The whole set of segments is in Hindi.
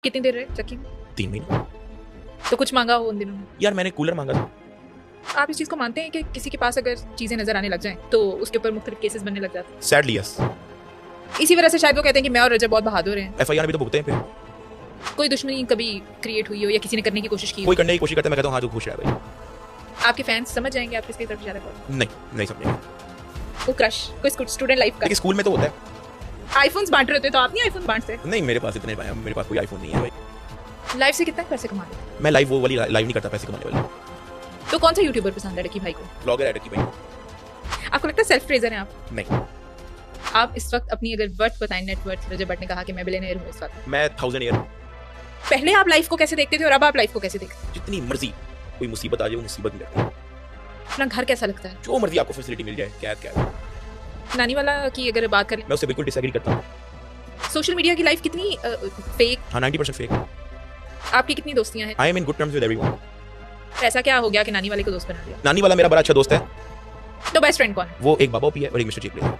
कितनी देर रहे चक्की में? 3 महीने। तो कुछ मांगा हो उन दिनों में? यार मैंने कूलर मांगा था। आप इस चीज़ को मानते हैं कि किसी के पास अगर चीज़ें नजर आने लग जाएं तो उसके ऊपर मुख्तलिफ केसेस बनने लग जाते सैडली यस। हैं? इसी वजह से शायद वो कहते हैं कि मैं और रजब बहुत बहादुर हैं। एफआईआर भी तो भुगते हैं फिर। कोई दुश्मनी कभी क्रिएट हुई हो या किसी ने करने की कोशिश की हो? कोई करने की कोशिश करता है, मैं कहता हूँ हाँ जो खुश है भाई। आपके फैंस समझ जाएंगे आप किसकी तरफ इशारा कर रहे नहीं समझेंगे। हैं? वो क्रश कोई स्टूडेंट लाइफ का लेकिन स्कूल में तो होता है। आईफोन्स बांट रहे होते तो आप नहीं आईफोन बांटते? नहीं मेरे पास इतने भाई, मेरे पास कोई आईफोन नहीं है भाई। लाइफ से कितना पैसे कमा लेते हैं? मैं लाइव वो वाली लाइव नहीं करता पैसे कमाने वाली। तो कौन सा यूट्यूबर पसंद है डकी भाई को? ब्लॉगर है डकी भाई। आपको लगता है सेल्फ प्रेजर है आप? नहीं आप इस वक्त अपनी अगर वर्थ बताएं, नेट वर्थ, रजब भट्ट ने कहा कि मैं बिलियनेयर हूं इस वक्त, मैं 1000 ईयर। पहले आप लाइफ को कैसे देखते थे और अब आप लाइफ को कैसे देखते हैं? जितनी मर्जी कोई मुसीबत आ जाए वो मुसीबत नहीं लगती। अपना घर कैसा लगता है? जो मर्जी आपको फैसिलिटी मिल जाए, कैद नानी वाला की अगर बात करें, मैं उससे बिल्कुल डिसएग्री करता हूँ। सोशल मीडिया की लाइफ कितनी फेक? हाँ 90% फेक। आपकी कितनी दोस्तियां हैं? I am in good terms with everyone. ऐसा क्या हो गया कि नानी वाले को दोस्त बना दिया? नानी वाला मेरा बड़ा अच्छा दोस्त है। तो बेस्ट फ्रेंड कौन है? वो एक बाबा ओपी है और एक मिस्टर चीपले है।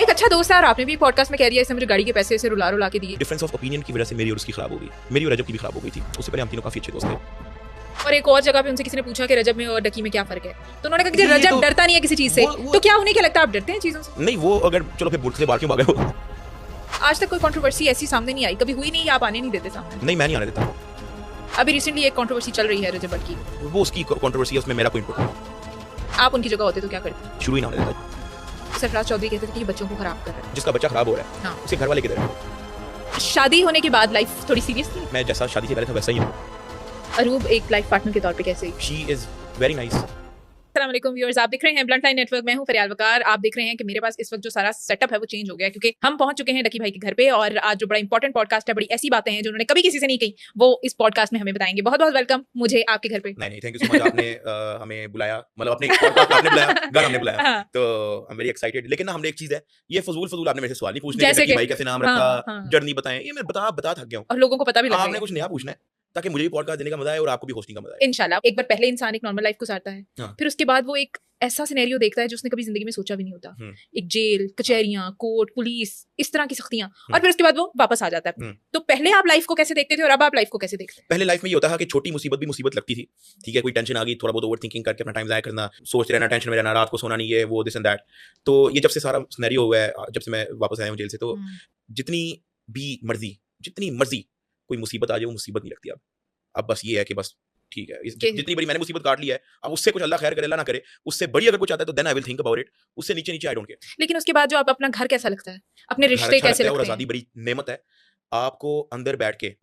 एक अच्छा दोस्त है और आपने भी पॉडकास्ट में कह दिया इसने मुझे गाड़ी के पैसे से रुला रुला के दिए, डिफरेंस ऑफ ओपिनियन की वजह से मेरी और उसकी खराब हो गई। मेरी और रजब की भी खराब हो गई थी। उससे पहले हम तीनों काफी अच्छे दोस्त थे। और एक और जगह पे उनसे किसी ने पूछा कि रजब में और डकी में क्या फर्क है, तो उन्होंने कहा कि ये रजब तो- डरता नहीं है किसी चीज से। वो- तो क्या उन्हें क्या लगता है आप डरते हैं चीजों से? नहीं वो अगर चलो फिर बुर्द से बाहर क्यों भागे हो। आज तक कोई कंट्रोवर्सी ऐसी सामने नहीं आई, कभी हुई नहीं, या आप आने नहीं देते सामने? नहीं मैं नहीं आने देता। अभी रिसेंटली एक कंट्रोवर्सी चल रही है रजब भट्ट की, वो उसकी कंट्रोवर्सी है, उसमें मेरा कोई इनपुट नहीं। आप उनकी जगह होते तो क्या करते? शुरू ही ना होने देता। सरफराज चौधरी कहते थे कि ये बच्चों को खराब कर रहा जिसका बच्चा खराब हो रहा है हाँ। उसके घर वाले किधर है? है। शादी होने के बाद लाइफ थोड़ी सीरियस थी। मैं जैसा शादी से पहले था वैसा ही हूँ। अरूब एक लाइफ पार्टनर के तौर पे कैसे? She is very nice. अस्सलाम वालेकुम व्यूअर्स, आप देख रहे हैं ब्लंट लाइन नेटवर्क, मैं हूं फरियाल वकार। आप देख रहे हैं कि मेरे पास इस वक्त जो सारा सेटअप है वो चेंज हो गया है क्योंकि हम पहुंच चुके हैं डकी भाई के घर पे और आज जो बड़ा इंपॉर्टेंट पॉडकास्ट है, बड़ी ऐसी बातें हैं जो उन्होंने कभी किसी से नहीं कही, वो इस पॉडकास्ट में हमें बताएंगे। बहुत बहुत वेलकम मुझे आपके घर पे। नहीं थैंक यू सो मच। आपने हमें बुलाया, मतलब अपने podcast आपने बुलाया, घर हमने बुलाया, हाँ। तो आई एम वेरी एक्साइटेड। लेकिन ना हमने एक चीज है, ये फजूल आपने मेरे से सवाल नहीं पूछने जैसे कि कि- भाई कैसे नाम हाँ, रखा, हाँ। जर्नी बताएं, ये मैं बता थक गया हूँ। और लोगों को पता भी लगा आपने कुछ नया पूछना है ताकि मुझे भी पॉडकास्ट देने का मजा आए और आपको भी होस्टिंग का मजा आए। इंशाल्लाह। एक बार पहले इंसान एक नॉर्मल लाइफ गुजारता है, हाँ। फिर उसके बाद वो एक ऐसा सिनेरियो देखता है जो उसने कभी जिंदगी में सोचा भी नहीं होता। हम्म। एक जेल, कचहरियां, कोर्ट, पुलिस, इस तरह की सख्तियां, और फिर उसके बाद वो वापस आ जाता है। तो पहले आप लाइफ को कैसे देखते थे और अब आप लाइफ को कैसे देखते हैं? पहले लाइफ में ये होता था कि छोटी मुसीबत भी मुसीबत लगती थी। ठीक है, कोई टेंशन आ गई, थोड़ा बहुत ओवर थिंकिंग करके अपना टाइम ज़ाया करना, सोचते रहना, टेंशन में रहना, रात को सोना नहीं है, वो दिस एंड दैट। तो ये जब से सारा सिनेरियो हुआ है, जब से मैं वापस आया हूँ जेल से, तो जितनी मर्जी कोई मुसीबत आ जाए वो मुसीबत नहीं लगती अब बस ये है कि बस ठीक है, जितनी बड़ी मैंने मुसीबत काट ली है, अब उससे कुछ अल्लाह खैर करे, अल्लाह ना करे, उससे बड़ी अगर कुछ आता है तो then I will think about it. उससे नीचे आई डोंट केयर। लेकिन उसके बाद जो आप अपना घर कैसा लगता है, अपने रिश्ते अच्छा कैसे लगता है और लगते हैं? आज़ादी बड़ी नेमत है। आपको अंदर बैठ के,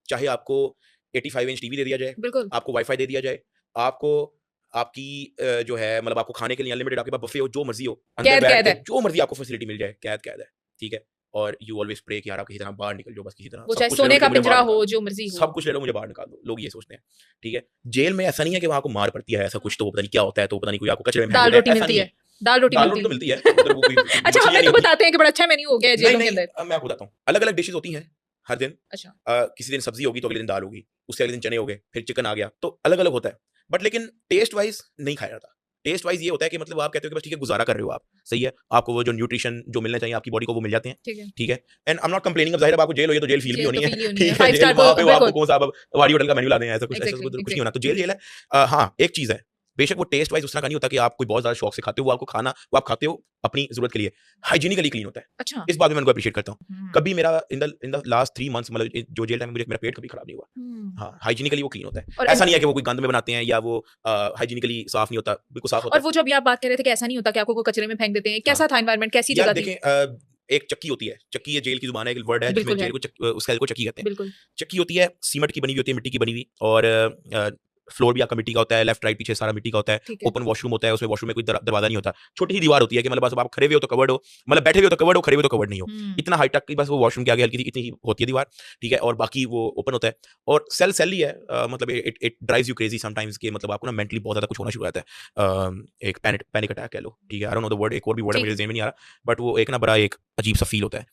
चाहे आपको 85 इंच टीवी दे दिया जाए, बिल्कुल। आपको वाईफाई दे दिया जाए, आपको आपकी जो है मतलब आपको खाने के लिए अनलिमिटेड आपके पास बफे हो, जो मर्जी हो, अंदर कैद बैठ के है। जो मर्जी आपको फैसिलिटी मिल जाए, कैद है। ठीक है, और यू ऑलवेज प्रे कि यार आप किसी तरह बाहर निकल जाओ, बस किसी तरह वो सब चाहे कुछ ले लो, सोने का मुझे पिंजरा बाहर हो, निकालो। जो मर्जी हो, सब कुछ ले लो, मुझे बाहर निकाल दो। लोग ये सोचते हैं। ठीक है, जेल में ऐसा नहीं है कि वहां को मार पड़ती है, ऐसा कुछ तो पता नहीं क्या होता है, तो पता नहीं कोई आपको कचरे में दाल फेंक देता रोटी ऐसा मिलती नहीं है। दाल रोटी दाल मिलती रोटी तो है। मिलती है, मतलब वो कोई अच्छा, मछलियाँ हमें नहीं तो होती। बताते हैं कि बड़ा अच्छा मेन्यू हो गया है जेलों के नहीं, अंदर। अब मैं आपको बताता हूँ, अलग अलग डिशेज होती हैं हर दिन। अच्छा। किसी दिन सब्जी होगी तो अगले दिन दाल होगी, उससे अगले दिन चने हो गए, फिर चिकन आ गया, तो अलग अलग होता है। बट लेकिन टेस्ट वाइज नहीं खाया जाता। टेस्ट वाइज ये होता है कि मतलब आप कहते हो कि बस ठीक है गुजारा कर रहे हो आप, सही है, आपको वो जो न्यूट्रिशन जो मिलना चाहिए आपकी बॉडी को वो मिल जाते हैं। ठीक है। ठीक है, and I am not complaining. अब जाहिर है आपको जेल हो तो जेल फील भी जेल होनी तो है। feel ही होनी ठीक है। है, 5 जेल स्टार वहाँ पे तो आपको बिल्कुल। कौन सा वाड़ी होटल का मेन्यू ला दें, ऐसा कुछ Exactly, कुछ नहीं exactly. होना। तो जेल जेल है। हाँ, एक चीज है, बेशक वो टेस्ट वाइज उस तरह का नहीं होता कि आप कोई बहुत ज्यादा शौक से खाते हो, वो आपको खाना वो आप खाते हो अपनी जरूरत के लिए, हाइजीनिकली क्लीन होता है। अच्छा। इस बात में मैं उनको अप्रिशिएट करता हूँ। कभी मेरा इन द लास्ट 3 मंथ्स मतलब जो जेल टाइम में मेरा पेट कभी खराब नहीं हुआ। हाँ, हाइजीनिकली वो क्लीन होता है। और ऐसा नहीं है कि वो कोई गंद में बनाते हैं या वो हाइजीनिकली साफ नहीं होता, बिल्कुल साफ होता और है। वो जो अभी आप बात कर रहे थे कि ऐसा नहीं होता कि आपको कोई कचरे में फेंक देते हैं, कैसा था एनवायरनमेंट, कैसी यार जगह थी? देखें, एक चक्की होती है, चक्की ये जेल की जुबान है, एक वर्ड है जिसमें बिल्कुल है। जेल को उसका को चक्की कहते हैं। बिल्कुल। चक्की होती है, सीमेंट की बनी हुई होती है, मिट्टी की बनी हुई, और फ्लोर भी आपका मिट्टी का होता है, लेफ्ट राइट पीछे सारा मिट्टी का होता है। ठीक है। ओपन वॉशरूम होता है, उसमें वॉशरूम में कोई दरवाजा नहीं होता, छोटी सी दीवार होती है कि मतलब बस आप खड़े हुए हो तो कवर्ड हो, मतलब बैठे हुए हो तो कवर्ड हो, खड़े हुए तो कवर्ड नहीं हो। इतना हाई तक की बस वो वॉशरूम के आगे हल्की इतनी ही होती है दीवार। ठीक है, और बाकी वो ओपन होता है, और सेल ही है। मतलब it drives you crazy sometimes के मतलब आपको ना मेंटली बहुत ज्यादा कुछ होना शुरू हो जाता है। एक पैनिक अटैक कह लो। ठीक है, I don't know the word, एक और भी वर्ड है मुझे ज़हन में नहीं आ रहा, बट वो एक ना बड़ा एक अजीब सा फील होता है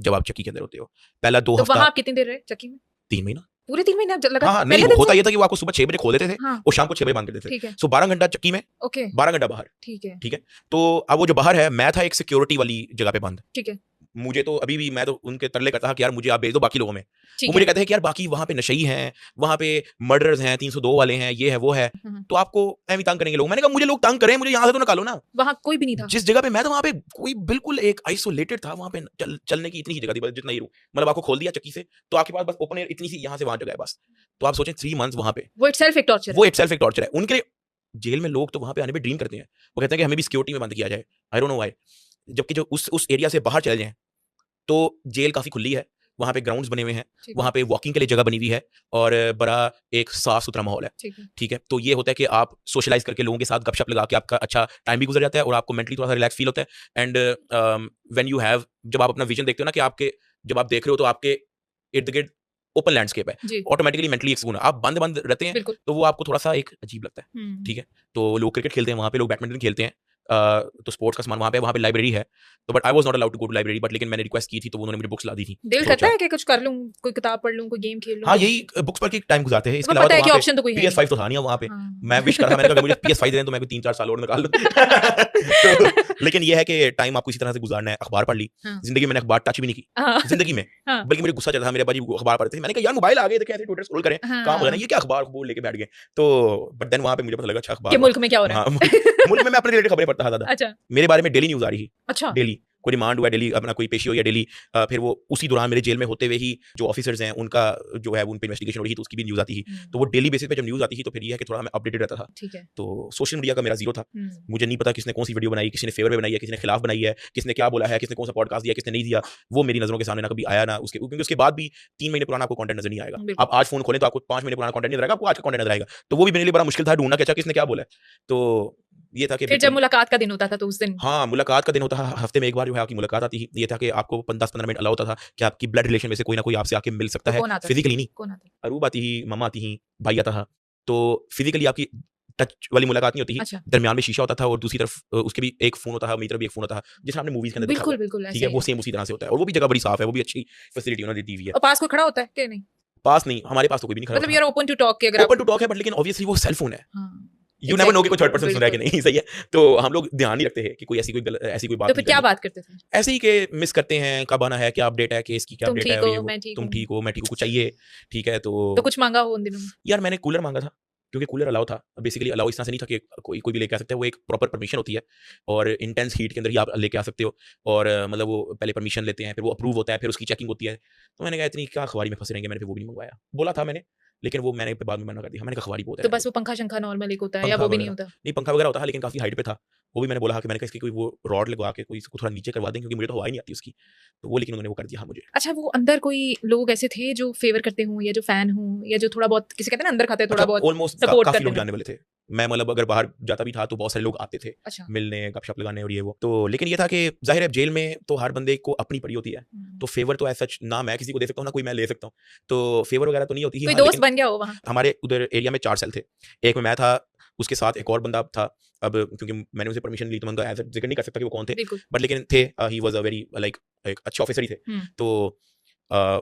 जब आप चक्की के अंदर होते हो। पहला 2 तो हफ्ता वहां आप कितनी देर रहे चक्की में? 3 महीना। पूरे 3 महीने लगा? हाँ, नहीं होता ये था कि वो आपको सुबह 6 बजे खोल देते थे हाँ। और शाम को 6 बजे बंद कर देते थे। ठीक है। सो 12 घंटा चक्की में, ओके। 12 घंटा बाहर। ठीक है। ठीक है, तो अब वो जो बाहर है, मैं था एक सिक्योरिटी वाली जगह पे बंद। ठीक है। मुझे तो अभी भी, मैं तो उनके तरले करता था कि यार मुझे आप भेज दो बाकी लोगों में। ठीक वो है। मुझे कहते हैं कि यार बाकी वहाँ पे नशई हैं, वहाँ पे मर्डर्स हैं, 302 वाले हैं, ये है वो है, तो आपको ऐਵੇਂ तंग करेंगे लोग। मैंने कहा मुझे लोग तंग करें, मुझे यहाँ से तो निकालो ना। वहाँ कोई भी नहीं था। जिस जगह पे मैं था वहाँ पे कोई बिल्कुल एक आइसोलेटेड था, वहाँ पे चलने की इतनी ही जगह थी, बस जितना ही रूम, मतलब आपको खोल दिया चक्की से तो आपके पास बस ओपन एयर इतनी सी यहाँ से वहाँ जगह है बस। तो आप सोचें 3 मंथ्स वहाँ पे, वो इटसेल्फ एक टॉर्चर वो है। इटसेल्फ एक टॉर्चर है उनके लिए। जेल में लोग तो वहाँ पे आने पे ड्रीम करते हैं, वो कहते हैं कि हमें भी सिक्योरिटी में बंद किया जाए, आई डोंट नो व्हाई। जबकि जो उस एरिया से बाहर चले जाएं तो जेल काफी खुली है, वहाँ पे ग्राउंड्स बने हुए हैं, ठीक है। वहाँ पे वॉकिंग के लिए जगह बनी हुई है और बड़ा एक साफ सुथरा माहौल है। ठीक है। ठीक है, तो ये होता है कि आप सोशलाइज करके लोगों के साथ गपशप लगा के आपका अच्छा टाइम भी गुजर जाता है और आपको मेंटली थोड़ा सा रिलैक्स फील होता है। एंड व्हेन यू हैव, जब आप अपना विजन देखते हो ना कि आपके, जब आप देख रहे हो तो आपके इर्द गिर्द ओपन लैंडस्केप है, जी। ऑटोमेटिकली मेंटली एक सुकून है। आप बंद बंद रहते हैं बिल्कुल। तो वो आपको थोड़ा सा एक अजीब लगता है। ठीक है, तो लोग क्रिकेट खेलते हैं वहाँ पे, लोग बैडमिंटन खेलते हैं, तो स्पोर्ट्स का सामान वहाँ पे लाइब्रेरी है। तो but I was not allowed to go to library, but लेकिन मैंने रिक्वेस्ट की थी तो उन्होंने मुझे बुक्स ला दी थी। दिल तो करता अच्छा, है कि कुछ कर लूं, कोई किताब पढ़ लूं, कोई गेम खेल लूं। हाँ यही बुक्स पढ़ के टाइम गुजारते हैं। इसके तुम्हें अलावा पता है तो कि वहाँ ऑप्शन तो कोई पे है PS5 तो था नहीं वहाँ पे। हाँ। मैं विश कर रहा, मैंने कहा अगर मुझे PS5 दे दें तो मैं कोई 3-4 साल और निकाल लूं। तो लेकिन ये है कि टाइम आपको इसी तरह से गुजारना है। अखबार पढ़ ली, हाँ। जिंदगी में मैंने अखबार टच भी नहीं की हाँ। जिंदगी में, हाँ। बल्कि मुझे गुस्सा चढ़ा था, मेरे अब्बा जी अखबार पढ़ते थे, मैंने कहा यार मोबाइल आ गए देखें ऐसे ट्विटर स्क्रॉल करें, काम हो जाना, ये क्या अखबार बोल लेके बैठ गए। तो बट देन वहाँ पे मुझे पता लगा अच्छा कि अखबार, मुल्क में क्या हो रहा है। हाँ मुल्क में मैं अपने रिलेटेड खबरें पढ़ता था ज़्यादा। अच्छा। मेरे बारे में डेली न्यूज़ आ रही थी, अच्छा। डेली कोई रिमांड हुआ डेली, अपना कोई पेशी हुई है डेली, फिर वो उसी दौरान मेरे जेल में होते हुए ही जो ऑफिसर्स हैं उनका जो है उन पे इन्वेस्टिगेशन हो रही थी तो उसकी भी न्यूज़ आती थी। तो वो डेली बेसिस पे जब न्यूज़ आती थी तो फिर ये है कि थोड़ा मैं अपडेटेड रहता था। ठीक है। तो सोशल मीडिया का मेरा जीरो था, मुझे नहीं पता किसने कौन सी वीडियो बनाई, किसी ने फेवर में बनाई है, किसी ने खिलाफ बनाई है, किसने क्या बोला है, किसने कौन सा पॉडकास्ट दिया, किसने नहीं दिया, वो मेरी नजरों के सामने ना कभी आया ना उसके, क्योंकि उसके बाद भी 3 महीने पुराना आपको कंटेंट नजर नहीं आएगा। आप आज फोन खोलें तो आपको 5 महीने पुराना कंटेंट नजर आएगा, आपको आज का कंटेंट नजर आएगा। तो वो भी मेरे लिए बड़ा मुश्किल था ढूंढना कि अच्छा किसने क्या बोला है। तो ये था कि फिर जब मुलाकात का दिन होता था तो उस दिन, हाँ मुलाकात का दिन होता है, हफ्ते में एक बार जो है आपकी मुलाकात आती थी। ये था कि आपको 10-15 मिनट अलाउ होता था कि आपकी ब्लड रिलेशन में से कोई ना कोई आपसे आके मिल सकता तो है, कौन आता था? फिजिकली नहीं। कौन आता? अरूब आती ही, मम्मा आती ही, भाई आता था, तो फिजिकली आपकी टच वाली मुलाकात नहीं होती ही। अच्छा। दरमियान में शीशा होता था और दूसरी तरफ उसके भी एक फोन होता था, मेरी तरफ भी एक फोन होता था, जिसे आपने मूवीज के अंदर देखा बिल्कुल होगा। बिल्कुल ठीक ऐसे है, ही वो है। सेम उसी तरह से होता है और वो भी जगह बड़ी साफ है, वो भी अच्छी फैसिलिटी उन्होंने दी हुई है। और पास कोई खड़ा होता है कि नहीं? पास नहीं, हमारे पास तो कोई भी नहीं खड़ा मतलब you are open to talk के अगर ओपन टू टॉक है, बट लेकिन ऑब्वियसली वो सेल फोन है, हाँ। यू नेवर नो कि कोई थर्ड पर्सन सुन रहा है कि बिल्कुल। नहीं, सही है। तो हम लोग ध्यान नहीं रखते हैं कि कोई ऐसी कोई बात तो फिर नहीं क्या करनी। बात करते थे? ऐसे ही के मिस करते हैं, कब आना है, क्या अपडेट है, केस की क्या तुम अपडेट ठीक है, हो, ये वो, मैं ठीक तुम हूँ। ठीक हो, मैं ठीक हूँ, कुछ चाहिए, ठीक है। तो तो कुछ मांगा हो उन दिनों में? यार मैंने कूलर मांगा था, क्योंकि कूलर अलाउ था। बेसिकली अलाउ इस तरह से नहीं था कि कोई भी लेके आ सकता है, वो एक प्रॉपर परमिशन होती है और इंटेंस हीट के अंदर ही आप लेके आ सकते हो। और मतलब वो पहले परमिशन लेते हैं, फिर वो अप्रूव होता है, फिर उसकी चेकिंग होती है। तो मैंने कहा इतनी क्या अखबारी में फंसे रहेंगे, मैंने फिर वो भी नहीं मंगवाया। बोला था मैंने, लेकिन वो मैंने बाद में मना कर दिया, मैंने कहा अखबारी बहुत है। तो बस वो पंखा शंखा नॉर्मल एक होता है या पंखा वो भी नहीं वगैरह होता? नहीं, पंखा वगैरह होता है लेकिन काफी हाइट पे था। वो भी मैंने बोला कि मैंने कहा इसकी कोई वो रॉड लगवा के कोई इसको थोड़ा नीचे करवा दें, क्योंकि मुझे तो हवा ही नहीं आती उसकी। तो वो लेकिन उन्होंने वो कर दिया हाँ मुझे। अच्छा, वो अंदर कोई लोग ऐसे थे जो फेवर करते हों या जो फैन हों या जो थोड़ा बहुत, किसी कहते हैं ना अंदर खाते थोड़ा बहुत ऑलमोस्ट सपोर्ट काफी करते लोग हैं? जानने वाले थे। मैं मतलब अगर बाहर जाता भी था तो बहुत सारे लोग आते थे अच्छा। मिलने, गपशप लगाने और ये वो। तो लेकिन ये था कि जाहिर है जेल में तो हर बंदे को अपनी पड़ी होती है, तो फेवर तो ऐसा ना मैं किसी को दे सकता हूँ ना कोई मैं ले सकता हूँ, तो फेवर वगैरह तो नहीं होती। कोई हाँ, दोस्त लेकिन बन गया हो वहाँ? हमारे उधर एरिया में 4 सेल थे, एक में मैं था, उसके साथ एक और बंदा था। अब क्योंकि मैंने उनसे परमिशन ली तो मैं उनका जिक्र नहीं कर सकता कि वो कौन थे, बिल्कुल। बट लेकिन थे, he was a very like एक अच्छे ऑफिसर ही थे। तो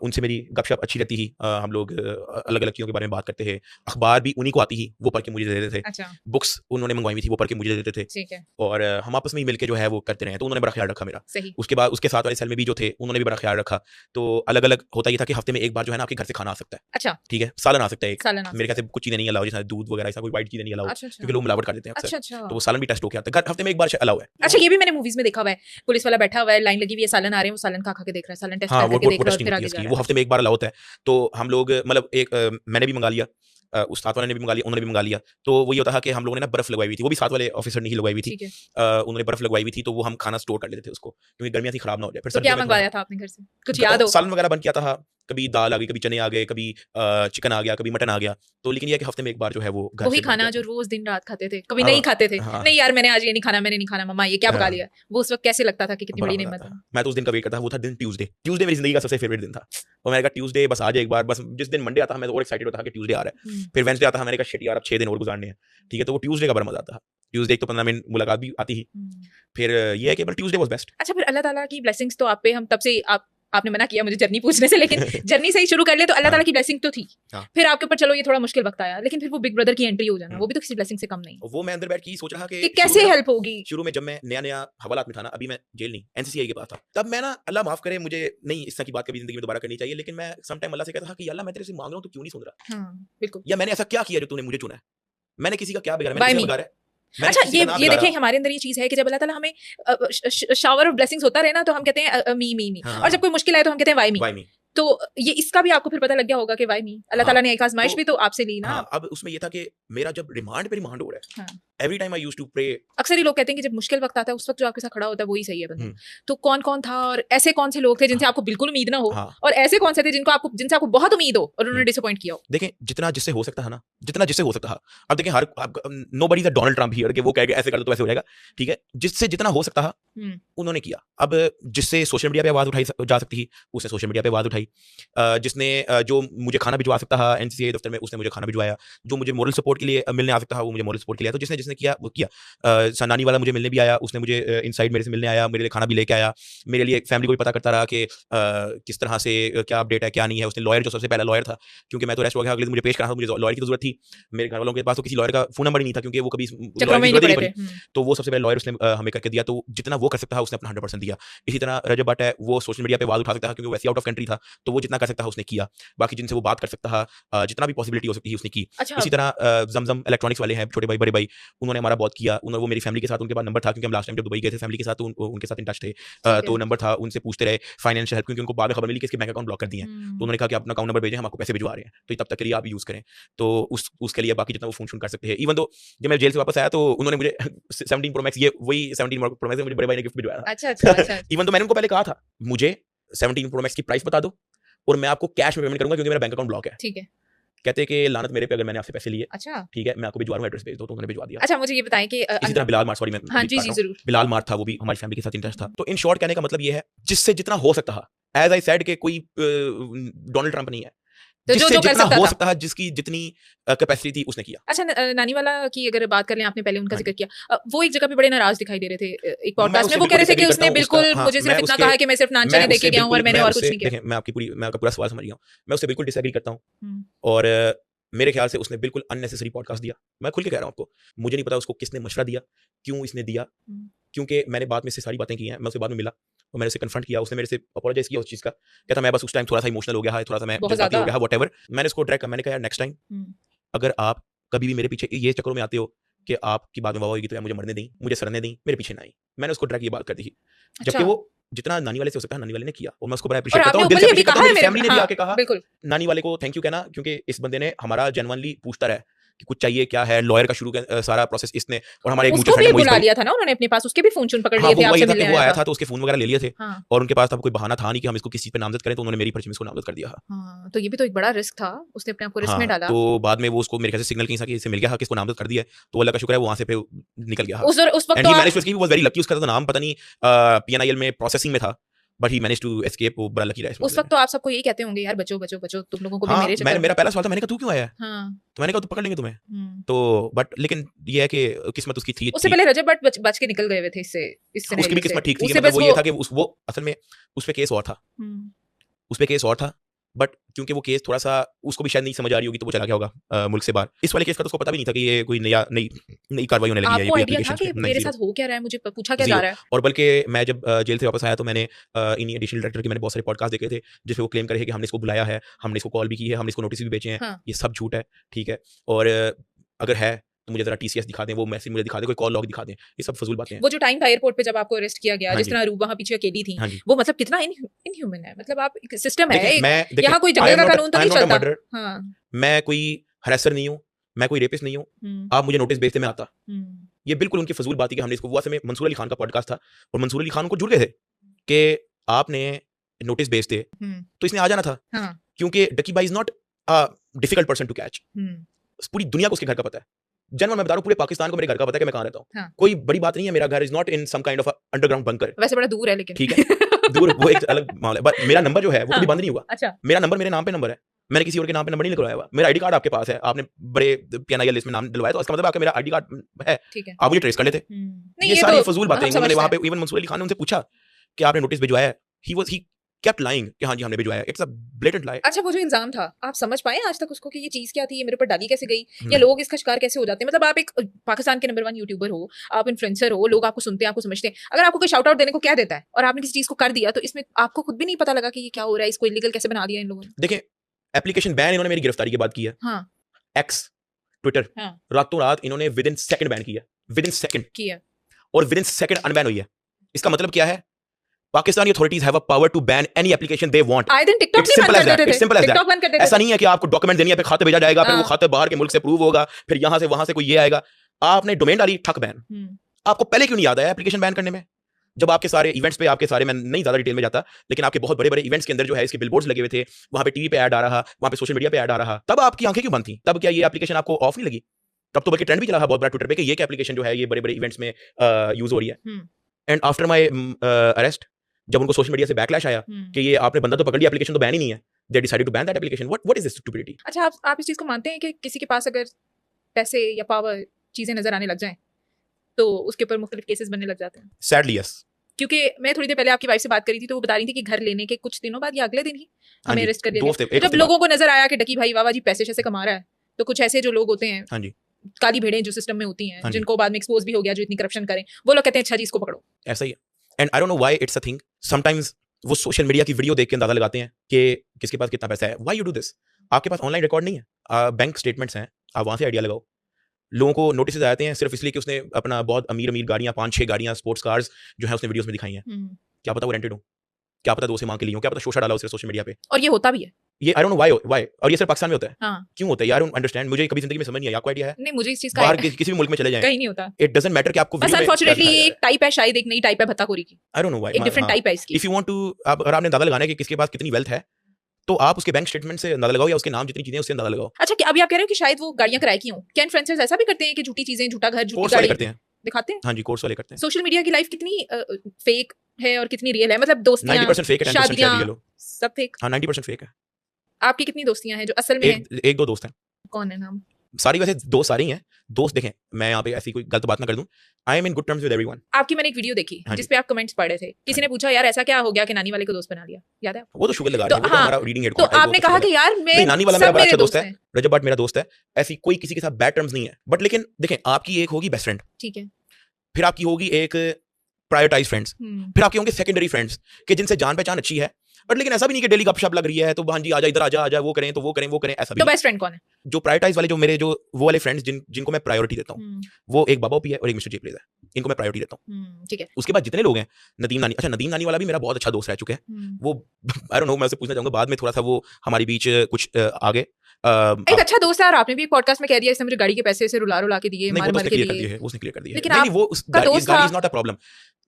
उनसे मेरी गपशप अच्छी रहती ही। हम लोग अलग अलग चीज़ों के बारे में बात करते थे। अखबार भी उन्हीं को आती ही, वो पढ़ के मुझे दे देते थे। अच्छा। बुक्स उन्होंने मंगवाई हुई थी, वो पढ़ के मुझे दे देते थे। ठीक है। और हम आपस में ही मिलके जो है वो करते रहे, तो उन्होंने बड़ा ख्याल रखा मेरा। सही। उसके बाद उसके साथ वाले सेल में भी जो थे उन्होंने भी बड़ा ख्याल रखा। तो अलग अलग होता ये था कि हफ्ते में एक बार जो है ना आपके घर से खाना आ सकता है। अच्छा। ठीक है, सालन आ सकता है एक। सालन आ मेरे ख्याल से कुछ चीज़ें नहीं अलाउ, जैसे दूध वगैरह ऐसा कोई वाइट चीज़ें नहीं अलाउ, अच्छा अच्छा क्योंकि लोग मिलावट कर देते हैं अक्सर। अच्छा अच्छा तो वो सालन भी टेस्ट होके आता है, हफ्ते में एक बार अलाउ है। अच्छा, ये भी मैंने मूवीज में देखा हुआ है, पुलिस वाला बैठा हुआ है, लाइन लगी हुई है, सालन आ रहे हैं, वो सालन खा खा के देख रहा है, सालन टेस्ट हाँ, कर वो करके देख वो रहा है और टेस्टिंग फिर होती है आगे जा उसकी, रहा वो है। हफ्ते में एक बार अलाउ होता है। तो हम लोग मतलब एक मैंने भी मंगा लिया, उस साथ वाले ने भी मंगा लिया, उन्होंने भी मंगा लिया। तो वो ये होता था कि हम लोगों ने ना बर्फ लगवाई हुई थी, वो भी साथ वाले ऑफिसर ने ही लगवाई हुई थी। ठीक है। उन्होंने बर्फ लगवाई हुई थी, तो वो हम खाना स्टोर कर लेते थे उसको, क्योंकि गर्मियाँ थी खराब ना हो जाए। फिर तो क्या सर्दियों में मंगवाया था आपने घर से, कुछ याद हो? सालन वगैरह बन किया था, कभी दाल आ गई, कभी चने आ गए, कभी चिकन आ गया, कभी मटन आ गया। तो लेकिन ये है कि हफ्ते में एक बार जो है वो घर वही से बन खाना के जो रोज दिन रात खाते थे, कभी हाँ, नहीं खाते थे, हाँ। नहीं यार मैंने आज ये नहीं खाना, मैंने नहीं खाना, मम्मा ये क्या पका हाँ। लिया, वो उस वक्त कैसे लगता था कि कितनी बड़ा बड़ी मजा नेमत आता है। था। मैं तो उस दिन का वेट करता था, वो था दिन ट्यूसडे। ट्यूसडे मेरी जिंदगी का सबसे फेवरेट दिन था, और मैंने कहा ट्यूसडे बस आ जाए एक बार। बस जिस दिन मंडे आता था मैं तो और एक्साइटेड होता था कि ट्यूसडे आ रहा है। फिर वेडनेसडे आता था, मैंने कहा शिट यार अब 6 दिन और गुजारने हैं। ठीक है, तो वो ट्यूसडे का बड़ा मजा आता था। ट्यूसडे एक तो 15 मिनट मुलाकात भी आती ही। फिर ये है कि ट्यूसडे वाज बेस्ट। अच्छा, फिर अल्लाह ताला की ब्लेसिंग्स तो आप पे, हम तब से आप आपने मना किया मुझे जर्नी पूछने से, लेकिन जर्नी से ही शुरू कर ले तो अल्लाह ताला की ब्लेसिंग तो थी। फिर आपके ऊपर चलो ये थोड़ा मुश्किल वक्त आया, लेकिन फिर वो बिग ब्रदर की एंट्री हो जाना, वो भी तो किसी ब्लेसिंग से कम नहीं। वो मैं अंदर बैठ के सोच रहा कि कैसे हेल्प होगी। शुरू में जब मैं नया हवालात में था ना, अभी मैं जेल नहीं एनसीसीआई के पास था, तब मैं ना, अल्लाह माफ करे मुझे नहीं इस तरह की बात कभी जिंदगी में दोबारा करनी चाहिए, लेकिन मैं सम टाइम अल्लाह से कहता था कि अल्लाह मैं तेरे से मांग रहा हूं, तू क्यों नहीं सुन रहा? बिल्कुल। या मैंने ऐसा क्या किया जो तूने मुझे चुना है? मैंने किसी का क्या बिगाड़ा? मैंने किसी का बिगाड़ा है? अच्छा, ये देखिए हमारे अंदर ये चीज है कि जब अल्लाह ताला हमें शावर ऑफ ब्लेसिंग्स होता रहे ना, तो हम कहते हैं मी, और जब कोई मुश्किल आए तो हम कहते हैं वाई मी। तो ये इसका भी आपको फिर पता लग गया होगा कि वाई मी, अल्लाह ताला ने एक आजमाइश भी तो आपसे ली ना। अब उसमें ये था कि मेरा जब रिमांड पे रिमांड हो रहा है, every time I used to pray. अक्सर ही लोग कहते हैं कि जब मुश्किल वक्त आता है उस वक्त जो आपके साथ खड़ा होता है वही सही है बंदा। तो कौन कौन था और ऐसे कौन से लोग थे जिनसे आपको बिल्कुल उम्मीद ना हो, और ऐसे कौन से थे जिनसे आपको बहुत उम्मीद हो और उन्होंने डिसअपॉइंट किया हो? देखें, जितना जिससे हो सकता है ना, जितना जिससे हो सकता है। अब देखें, हर nobody is a Donald Trump here कि वो कहेगा ऐसे कर दो तो ऐसे हो जाएगा, ठीक है? जिससे जितना हो सकता है उन्होंने किया। अब जिससे सोशल मीडिया पे आवाज उठाई जा सकती थी उसने सोशल मीडिया पे आवाज उठाई। जिसने जो मुझे खाना भिजवा सकता था एनसीसीआई दफ्तर में, उसने मुझे खाना भिजवाया। जो मुझे मोरल सपोर्ट के लिए मिलने आ सकता था वो मुझे मोरल सपोर्ट के लिए। तो जिसने जिसने किया वो किया। सनानी वाला मुझे मिलने भी आया, उसने मुझे इनसाइड मेरे से मिलने आया, मेरे लिए खाना भी लेके आया, मेरे लिए फैमिली को भी पता करता रहा कि किस तरह से क्या अपडेट है क्या नहीं है। उसने लॉयर, जो सबसे पहला लॉयर था, क्योंकि मैं तो रेस्ट हो गया, अगले दिन मुझे पेश करना था, मुझे लॉयर की जरूरत थी। मेरे घर वालों के पास तो किसी लॉयर का फोन नंबर ही नहीं था, क्योंकि वो कभी तो वो सबसे पहले लॉयर उसने हमें करके दिया। तो जितना वो कर सकता है उसने अपना 100% दिया। इसी तरह रजब भट्ट है, वो सोशल मीडिया पे आवाज उठा सकता है क्योंकि वैसे आउट ऑफ कंट्री था, तो वो जितना कर सकता है उसने किया। बाकी जिनसे वो बात कर सकता है, जितना भी पॉसिबिलिटी हो सकती है उसने की। इसी तरह जमजम इलेक्ट्रॉनिक्स वाले हैं, छोटे भाई बड़े भाई, उन्होंने हमारा बहुत किया। वो मेरी फैमिली के साथ, उनके पास नंबर था, क्योंकि हम लास्ट टाइम जब दुबई गए थे फैमिली के साथ, तो उनके साथ इन टच थे, तो नंबर था, उनसे पूछते रहे फाइनेंशियल हेल्प, क्योंकि उनको बाद में खबर मिली कि इसके बैंक अकाउंट ब्लॉक कर दिए हैं। तो उन्होंने कहा कि अपना अकाउंट नंबर भेजें, हम आपको पैसे भिजवा रहे हैं, तो तब तक के लिए आप यूज करें। तो उसके लिए बाकी जितना वो फोन कर सकते हैं। इवन तो जब मैं जेल से वापस आया तो उन्होंने मुझे 17 प्रो मैक्स, ये वही 17 प्रो मैक्स मुझे बड़े भाई ने गिफ्ट भिजवाया था। अच्छा। इवन तो मैंने उनको पहले कहा था मुझे 17 प्रो मैक्स की प्राइस बता दो और मैं आपको कैश में पेमेंट करूंगा, क्योंकि मेरा बैंक अकाउंट ब्लॉक है। ठीक है। कहते हैं कि लानत मेरे पे अगर मैंने आपसे पैसे लिए। अच्छा, ठीक है, मैं आपको भिजवा रहा हूं, एड्रेस भेज दो। तो उन्होंने भिजवा दिया। अच्छा, मुझे ये बताएं कि इसी तरह बिलाल मार, सॉरी मैं, हाँ जी जरूर, बिलाल मार था, वो भी हमारी फैमिली के साथ इंटरेस्ट था। तो इन शॉर्ट कहने का मतलब ये है, जिससे जितना हो सकता है, एज आई सेड कि कोई डोनाल्ड ट्रंप नहीं है, तो जिससे जितना हो सकता है, जिसकी जितनी कैपेसिटी थी उसने किया। अच्छा, नानी वाला की अगर बात कर लें, आपने पहले उनका जिक्र किया, वो एक जगह पे बड़े नाराज दिखाई दे रहे थे एक पॉडकास्ट में। वो कह रहे थे कि उसने बिल्कुल मुझे सिर्फ इतना कहा कि मैं सिर्फ नाच देख के गया हूं और मैंने और कुछ नहीं किया। मैं आपका पूरा सवाल समझ गया हूं। मैं उससे बिल्कुल डिसएग्री करता हूं, और मेरे ख्याल से उसने बिल्कुल अननेसेसरी पॉडकास्ट दिया। मैं खुल के कह रहा हूं आपको, मुझे नहीं पता उसको किसने मशवरा दिया, क्यों इसने दिया, क्योंकि मैंने बाद में से सारी बातें की हैं। मैं उससे बाद में मिला और मैंने उसे कन्फ्रंट किया, उसने मेरे से अपोलोजाइज किया उस चीज़ का। कहता मैं बस उस टाइम थोड़ा सा इमोशनल हो गया है, थोड़ा सा मैं जज्बाती हो गया है, व्हाटएवर। मैंने उसको डायरेक्ट कहा, मैंने कहा यार नेक्स्ट टाइम अगर आप कभी भी मेरे पीछे ये चक्करों में आते हो कि आपकी बात में वाह होगी, तो मुझे मरने दें, मुझे सरने दें, मेरे पीछे ना आई। मैंने उसको डायरेक्ट ये बात कर दी, जबकि वो जितना नानी वाले से हो सकता है नानी वाले ने किया, और मैं उसको बड़ा अप्रिशिएट करता हूं, दिल से अप्रिशिएट करता हूं। मेरी फैमिली ने भी आके कहा नानी वाले को थैंक यू कहना, क्योंकि इस बंदे ने हमारा जेन्युइनली पूछता रहा कि कुछ चाहिए क्या है, लॉयर का शुरू सारा प्रोसेस इसने, और हमारे एक मुझे फ्रेंड बुला लिया था ना उन्होंने अपने पास, उसके भी फोन चुन पकड़ लिए थे, आपसे मिलने वो आया था, तो उसके फोन वगैरह ले लिए थे, और उनके पास तब कोई बहाना था नहीं कि हम इसको किसी पे नामजद करें, तो उन्होंने मेरी पर्ची में इसको नामजद कर दिया। हां, तो ये भी तो एक बड़ा रिस्क था, उसने अपने आप को रिस्क में डाला। तो बाद में वो उसको मेरे ख्याल से सिग्नल कहीं से इससे मिल गया कि इसको नामजद कर दिया है, तो अल्लाह का शुक्र है वो वहां से फिर निकल गया। उस वक्त तो ही वाज वेरी लकी, उसका तो नाम पता नहीं पीएनआईएल में प्रोसेसिंग में था, but he managed to escape. वो बड़ा लकी रहा। उस वक्त तो आप सबको यही कहते होंगे यार बचो बचो बचो, तुम लोगों को भी मेरे चक्कर। मेरा पहला सवाल था, मैंने कहा तू क्यों आया है? तो मैंने कहा तो पकड़ लेंगे तुम्हें। तो बट लेकिन ये है कि किस्मत उसकी थी। उससे पहले रजब भट्ट बच के निकल गए हुए थे इससे उसकी भी किस्मत ठीक थी, मतलब वो ये था कि वो असल में उस पे केस और था, उस पे केस और था, बट क्योंकि वो केस थोड़ा सा उसको भी शायद नहीं समझ आ रही होगी, तो वो चला गया होगा मुल्क से बाहर। इस वाले केस का तो उसको पता भी नहीं था कि ये कोई नई कार्रवाई होने लगी है। आपको आइडिया था कि मेरे साथ हो क्या रहा है, मुझे पूछा क्या जा रहा है? और बल्कि मैं जब जेल से वापस आया तो मैंने इन्हीं एडिशनल डायरेक्टर के मैंने बहुत सारे पॉडकास्ट देखे थे, जिसमें वो क्लेम करे कि हमने इसको बुलाया है, हमने इसको कॉल भी की है, हमने इसको नोटिस भी भेजे हैं। ये सब झूठ है, ठीक है। और अगर है तो मुझे जरा टीसीएस दिखा दें, वो मैसेज मुझे दिखा दें, कोई कॉल लॉग दिखा दें, ये सब फजूल बातें हैं। वो जो टाइम था एयरपोर्ट पे जब आपको अरेस्ट किया गया, जिस तरह रूप वहां पीछे अकेली थी, वो मतलब कितना इनह्यूमन है। मतलब आप एक सिस्टम है, यहाँ कोई जंगल का कानून तो नहीं चलता। मैं कोई हरेसर नहीं हूँ, मैं कोई रेपिस्ट नहीं हूँ, आप मुझे नोटिस भेजते मैं आता। ये बिल्कुल उनकी फजूल बात है कि हमने इसको, वो असल में मंसूर अली खान का पॉडकास्ट था और मंसूर अली खान उनको जुड़ गए थे कि आपने नोटिस भेजते तो इसने आ जाना था, क्योंकि डकी भाई is not a difficult person to catch. पूरी दुनिया को उसके घर का पता है, जनरल मैं बता रहा हूँ, पूरे पाकिस्तान को मेरे घर का पता है कि मैं कहाँ रहता हूँ। कोई बड़ी बात नहीं है, मेरा घर is not in some kind of underground bunker. वैसे बड़ा दूर है लेकिन, ठीक है दूर, वो एक अलग मामला है, बट मेरा नंबर जो है वो कभी बंद नहीं हुआ। अच्छा, मेरा नंबर मेरे नाम पे नंबर है, मैंने किसी और के नाम पे नंबर नहीं लिखवाया हुआ। मेरा आईडी कार्ड आपके पास है, आपने बड़े पीएनआईएल लिस्ट में नाम डलवाया, तो इसका मतलब आपका मेरा आईडी कार्ड है, आप मुझे ट्रेस कर लेते। ये सारी फजूल बातें। उन्होंने वहां पे इवन मंसूर अली खान ने उनसे पूछा कि आपने नोटिस भिजवाया है, ही kept lying कि हाँ जी हमने भिजवाया. It's a blatant lie. अच्छा, वो जो इल्जाम था, आप समझ पाए आज तक उसको कि ये चीज क्या थी, ये मेरे ऊपर डाली कैसे गई, या लोग इसका शिकार कैसे हो जाते हैं? मतलब आप एक पाकिस्तान के नंबर 1 यूट्यूबर हो, आप इन्फ्लुएंसर हो, लोग आपको सुनते हैं, आपको समझते हैं, अगर आपको कोई शाउट आउट देने को कह देता है और आपने किसी चीज को कर दिया, तो इसमें आपको खुद भी नहीं पता लगा कि ये क्या हो रहा है, इसको इलीगल कैसे बना दिया इन लोगों ने? देखिए, एप्लीकेशन बैन इन्होंने मेरी गिरफ्तारी के बाद की है. हाँ. X, Twitter, हाँ. रातों रात इन्होंने विद इन सेकंड बैन किया, विद इन सेकंड किया, और विद इन सेकंड अनबैन हुई है. इसका मतलब क्या है? Pakistani authorities have a power to ban any application they want. आए दिन टिकटॉक नहीं बंद कर देते थे, टिकटॉक बंद कर देते थे. ऐसा नहीं है कि आपको डॉक्यूमेंट देनी है, फिर खाते भेजा जाएगा, फिर वो खाते बाहर के मुल्क से अप्रूव होगा, फिर यहाँ से वहां से कोई ये आएगा. आपने डोमेन डाली, ठक बैन. आपको पहले क्यों नहीं याद आया एप्लीकेशन बैन करने में? जब आपके सारे इवेंट्स पे, आपके सारे, मैं नहीं ज्यादा डिटेल में जाता, लेकिन आपके बहुत बड़े बड़े इवेंट्स के अंदर जो है इसके बिलबोर्ड्स लगे हुए थे, वहां पे टीवी पे ऐड आ रहा, वहां पे सोशल मीडिया पे ऐड आ रहा, तब आपकी आंखें क्यों बंद थी? तब क्या ये एप्लीकेशन आपको ऑफ नहीं लगी? तब तो बल्कि ट्रेंड भी चला बहुत बड़ा ट्विटर पे कि ये क्या एप्लीकेशन जो है ये बड़े बड़े इवेंट्स में यूज हो रही है. एंड आफ्टर माय अरेस्ट, जब उनको सोशल मीडिया से बैकलैश आया कि ये आपने बंदा तो पकड़ लिया, एप्लीकेशन तो बैन ही नहीं है, they decided to ban that application. What is this stupidity? अच्छा, आप इस चीज को मानते हैं कि किसी के पास अगर पैसे या पावर चीजें नजर आने लग जाएं तो उसके ऊपर मुख्तलिफ केसेस बनने लग जाते हैं? Sadly yes. क्योंकि मैं थोड़ी देर पहले आपकी वाइफ से बात करी थी, तो वो बता रही थी कि घर लेने के कुछ दिनों बाद या अगले दिन ही हमें अरेस्ट कर दिया. जब लोगों को नजर आया कि डकी भाई वाह जी पैसे शैसे कमा रहा है, तो कुछ ऐसे जो लोग होते हैं, हाँ जी, काली भेड़ें जो सिस्टम में होती हैं, जिनको बाद में एक्सपोज भी हो गया, जो इतनी करप्शन करें, वो लोग कहते हैं अच्छा जी इसको पकड़ो. ऐसा ही है. And I don't know why it's a thing. Sometimes वो सोशल मीडिया की वीडियो देख के अंदाजा लगाते हैं कि किसके पास कितना पैसा है. Why you do this? आपके पास ऑनलाइन रिकॉर्ड नहीं है, बैंक स्टेटमेंट्स हैं, आप वहां से आइडिया लगाओ. लोगों को नोटिस आते हैं सिर्फ इसलिए कि उसने अपना बहुत अमीर अमीर गाड़ियां, 5-6 गाड़ियां, स्पोर्ट्स कार्स जो है उसने वीडियोस में दिखाई हैं. क्या पता वो रेंटेड हो, क्या पता 2 से मांग के लिए हो, क्या पता शोषा डाला उसने सोशल मीडिया पे. और ये होता भी है. ये आई डोंट नो व्हाई. और ये सिर्फ पाकिस्तान में होता है. हाँ. क्यों होता है? I don't understand. मुझे कभी जिंदगी में समझ नहीं आया. आपको आइडिया है? नहीं, मुझे इस चीज का बाहर किसी भी मुल्क में चले जाएं, कहीं नहीं होता. इट डजंट मैटर कि आपको बस अनफॉर्चूनेटली एक टाइप है, शायद एक नई टाइप है भत्ताखोरी की. I don't know why. एक डिफरेंट टाइप है इसकी. इफ यू वांट टू, अगर आपने अंदाजा लगाना है कि किसके पास कितनी वेल्थ है, तो आप उसके बैंक स्टेटमेंट से अंदाजा लगाओ या उसके नाम जितनी चीजें उससे अंदाजा लगाओ. अच्छा, अभी आप कह रहे हो कि शायद वो गाड़ियां किराए की हों. क्या इन्फ्लुएंसर्स ऐसा भी करते हैं कि झूठी चीजें, झूठा घर, झूठी गाड़ी करते हैं, दिखाते हैं? हाँ जी, कोर्स वाले करते हैं. सोशल मीडिया की लाइफ कितनी फेक है और कितनी रियल है? मतलब दोस्तियां 90% फेक है, 10% रियल हो. सब फेक. हाँ, 90% फेक है. आपकी कितनी दोस्तियां हैं जो असल में हैं? एक दो दोस्त हैं. कौन है नाम? सारी, वैसे दोस्त सारे ही हैं. दोस्त देखें, मैं यहाँ पे ऐसी कोई गलत बात ना कर दूं. I am in good terms with everyone. आपकी मैंने एक वीडियो देखी जिसपे आप कमेंट्स पढ़ रहे थे. किसी ने पूछा यार ऐसा क्या हो गया कि नानी वाले को दोस्त बना लिया, याद है? वो तो शुगर लगा रहे हैं, वो तो हमारा रीडिंग हेड. तो आपने कहा कि यार मैं, नानी वाला मेरा बड़ा अच्छा दोस्त है, रजब भट्ट मेरा दोस्त है. ऐसी कोई किसी के साथ बैड टर्म्स नहीं है. बट लेकिन देखें, आपकी एक होगी बेस्ट फ्रेंड, ठीक है, फिर आपकी होगी एक प्रायोरिटाइज फ्रेंड्स, फिर आपके होंगे सेकेंडरी फ्रेंड्स कि जिनसे जान पहचान अच्छी है. बट लेकिन ऐसा भी नहीं कि डेली गपशप लग रही है तो हाँ जी आजा इधर आजा वो करें तो वो करें, ऐसा भी. तो बेस्ट फ्रेंड कौन है? जो प्रायोरिटाइज वाले, जो मेरे जो वो वाले फ्रेंड्स जिनको मैं प्रायोरिटी देता हूँ, वो एक बाबा ओपी है और एक मिस्टर जेपलेज है. इनको मैं प्रायोरिटी देता हूँ, ठीक है. उसके बाद जितने लोग हैं, नदीम नानी, अच्छा नदीम नानी वाला भी मेरा बहुत अच्छा दोस्त रह चुके हैं. वो आई डोंट नो, मैं उससे पूछना चाहूंगा बाद में, थोड़ा सा वो हमारे बीच कुछ आगे. एक अच्छा दोस्त है और आपने भी एक पॉडकास्ट में कह दिया इसने मुझे गाड़ी के पैसे से रुला के दिए, मार के दिए. उसने क्लियर कर दिया. लेकिन वो उस गाड़ी इज नॉट अ प्रॉब्लम.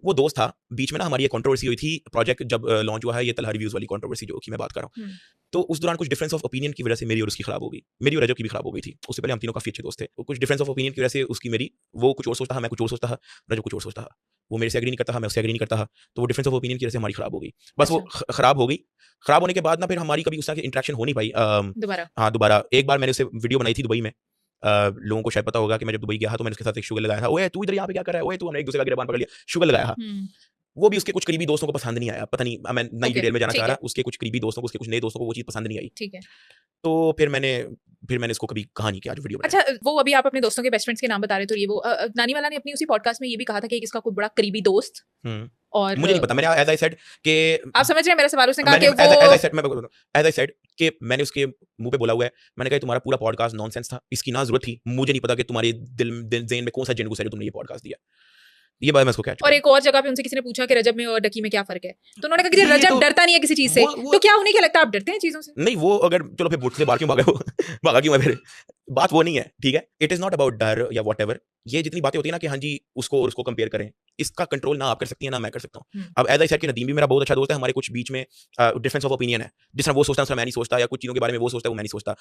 वो दोस्त था. बीच में ना हमारी एक कंट्रोवर्सी हुई थी, प्रोजेक्ट जब लॉन्च हुआ है, ये तलहा रिव्यूज वाली कंट्रोवर्सी जो कि मैं बात कर रहा हूँ. तो उस दौरान कुछ डिफरेंस ऑफ ओपिनियन की वजह से मेरी और उसकी खराब हो गई. मेरी और रजब की भी खराब हो गई थी. उससे पहले हम तीनों काफी अच्छे दोस्त थे. कुछ डिफरेंस ऑफ ओपिनियन की वजह से उसकी मेरी, वो कुछ और सोचता था, मैं कुछ और सोचता था, रजब कुछ और सोचता था. वो मेरे से एग्री नहीं करता था, मैं उससे एग्री नहीं करता था. तो वो डिफरेंस ऑफ ओपिनियन की वजह से हमारी खराब हो गई. बस वो खराब हो गई. खराब होने के बाद ना फिर हमारी कभी उससे इंटरेक्शन हो नहीं पाई दोबारा. एक बार मैंने उससे वीडियो बनाई थी दुबई में. लोगों को शायद पता होगा कि मैं जब दुबई गया था तो मैंने उसके साथ एक शुगर लगाया था. ओए तू इधर यहाँ पे क्या कर रहा है, ओए तू, हमने एक दूसरे का गिरबान पकड़ लिया, शुगर लगाया था. वो भी उसके कुछ करीबी दोस्तों को पसंद नहीं आया. पता नहीं, मैं नई डिटेल में जाना चाह रहा. उसके कुछ करीबी दोस्तों को, उसके कुछ नए दोस्तों को वो चीज पसंद नहीं आई. ठीक है. तो फिर मैंने इसको कभी कहा नहीं कि आज वीडियो बनाया. अच्छा, वो अभी आप अपने दोस्तों के बेस्ट फ्रेंड्स के नाम बता रहे थे, ये वो नानी वाला ने अपनी उसी पॉडकास्ट में ये भी कहा था कि इसका कोई बड़ा करीबी दोस्त, और मुझे नहीं पता. मैंने एज आई सेड कि आप समझ रहे हैं मेरा सवाल. उसने कहा कि वो एज आई सेड कि मैंने उसके मुंह पे बोला हुआ है, मैंने कहा तुम्हारा पूरा पॉडकास्ट नॉनसेंस था, इसकी ना जरूरत थी. मुझे नहीं पता कि तुम्हारे दिल ज़हन में कौन सा जिन घुसा है तुमने ये पॉडकास्ट दिया. ये बात मैं उसको कह चुका. और एक और जगह पे उनसे किसी ने पूछा कि रजब में और डकी में क्या फर्क है, तो उन्होंने कहा कि रजब डरता नहीं है किसी चीज से. तो क्या उन्हें क्या लगता है आप डरते हैं चीजों से? नहीं, वो अगर चलो फिर मुझसे बाहर क्यों भागा क्यों है फिर, बात वो नहीं है, ठीक है. इट इज नॉट अबाउट डर या व्हाटएवर. ये जितनी बातें होती है ना कि हाँ जी उसको और उसको कंपेयर करें, इसका कंट्रोल ना आप कर सकती है ना मैं कर सकता हूँ. अब एज आई सेड कि नदीम भी मेरा बहुत अच्छा दोस्त है. हमारे कुछ बीच में डिफरेंस ऑफ ओपिनियन है. जिस तरह वो सोचता है उस तरह मैं नहीं सोचता, या कुछ चीज़ों के बारे में वो सोचता है वो मैं नहीं सोचता.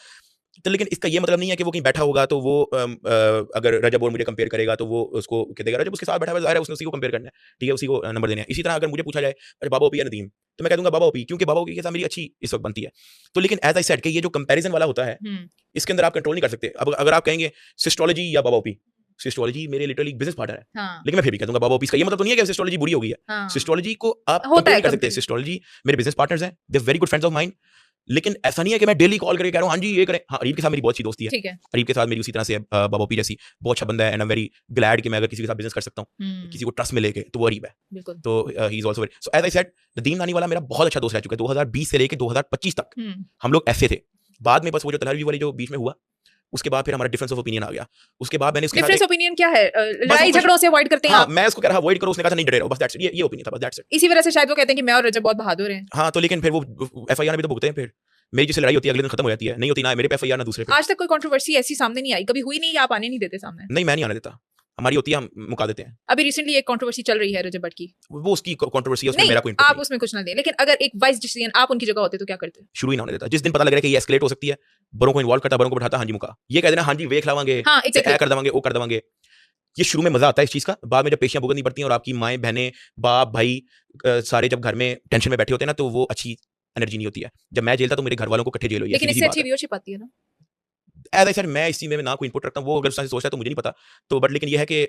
तो लेकिन इसका ये मतलब नहीं है कि वो कहीं बैठा होगा तो वो अगर रजब और मुझे कंपेयर करेगा तो वो उसको कह देगा. रजब उसके साथ बैठा हुआ ज़ाहिर है उसने उसी को कंपेयर करना है, ठीक है, उसी को नंबर देना है. इसी तरह अगर मुझे पूछा जाए अरे बाबा ओपी या नदीम, तो मैं कह दूंगा बाबा ओपी, क्योंकि बाबा ओपी के साथ मेरी अच्छी इस वक्त बनती है. तो लेकिन एज आई सेड कि ये जो कंपैरिजन वाला होता है इसके अंदर आप कंट्रोल नहीं कर सकते. अब अगर आप कहेंगे सिस्टोलॉजी या बाबा ओपी, सिस्टोलॉजी मेरे लिटरली बिजनेस पार्टनर है, हाँ, लेकिन मैं फिर भी कह दूंगा बाबा ऑफिस का। ये मतलब तो नहीं है कि सिस्टोलॉजी बुरी हो गई है। हाँ, सिस्टोलॉजी को आप होता कंपेयर है नहीं कर सकते। compare। सिस्टोलॉजी मेरे बिजनेस पार्टनर्स हैं, they very good friends of mine, लेकिन ऐसा नहीं है कि मैं डेली कॉल करके कह रहा हूँ हाँ जी ये करें। हाँ, अरीब के साथ मेरी बहुत अच्छी दोस्ती है, ठीक है। अरीब के साथ मेरी उसी तरह से बाबा ओपी जैसी बहुत अच्छा बंदा है, and I am very glad कि मैं अगर किसी के साथ बिजनेस कर सकता हूँ, किसी को ट्रस्ट में लेके, तो वो अरीब है। बिल्कुल। तो he is also very, so as I said, Nadeem Nani वाला मेरा बहुत अच्छा दोस्त रह चुका है 2020 से लेके 2025 तक हम लोग ऐसे थे। बाद में बस वो जो तलहरी वाली जो बीच में हुआ, उसके बाद फिर हमारा डिफरेंस ऑफ ओपिनियन आ गया। उसके बाद मैंने उसके डिफरेंस साथ ओपिनियन क्या है? लड़ाई झगड़ों से अवॉइड करते हैं हाँ, आप? मैं उसको कह रहा अवॉइड करो, उसने कहा नहीं डरे रहो, बस दैट्स इट, ये ओपिनियन था, बस दैट्स इट। इसी वजह से शायद वो कहते हैं कि मैं और रजब बहुत बहादुर हैं। हाँ, तो लेकिन फिर वो एफआईआर में भी तो भुगते हैं। फिर मेरी जिससे लड़ाई होती है अगले दिन खत्म हो जाती है, नहीं होती ना मेरे पे एफआईआर ना दूसरे पे। आज तक कोई कंट्रोवर्सी ऐसी सामने नहीं आई, कभी हुई नहीं, या आप आने नहीं देते सामने? नहीं, मैं नहीं आने देता, हमारी होती है, हम मुका देते हैं। अभी रिसेंटली एक कंट्रोवर्सी चल रही है रजब भट्ट की, वो उसकी कंट्रोवर्सी है, उसमें नहीं मेरा कोई इंटरेस्ट आप नहीं। उसमें कुछ ना दें, लेकिन अगर एक वाइस डिसीजन आप उनकी जगह होते तो क्या करते? शुरू ही ना होने देता। जिस दिन पता लग रहा है कि ये एस्केलेट हो सकती है, बड़ों को इन्वॉल्व करता, बड़ों को बैठाता, हाँ जी मुका, ये कह देना हाँ जी वेख लावांगे, हाँ, ऐ एग्जैक्टली। कर देवांगे, वो कर देवांगे। ये शुरू में मजा आता है इस चीज का, बाद में जब पेशियां भुगतनी पड़ती हैं और आपकी माएं बहनें बाप भाई सारे जब घर में टेंशन में बैठे होते हैं ना, तो वो अच्छी एनर्जी नहीं होती है। जब मैं जेल था तो मेरे घर वालों को इकट्ठे जेल हुई है, लेकिन इससे अच्छी व्यूअरशिप आती है ना। एज आई सेड, मैं इस चीज में ना कोई इनपुट रखता हूँ, वो अगर उससे सोचता है तो मुझे नहीं पता। तो बट लेकिन ये है कि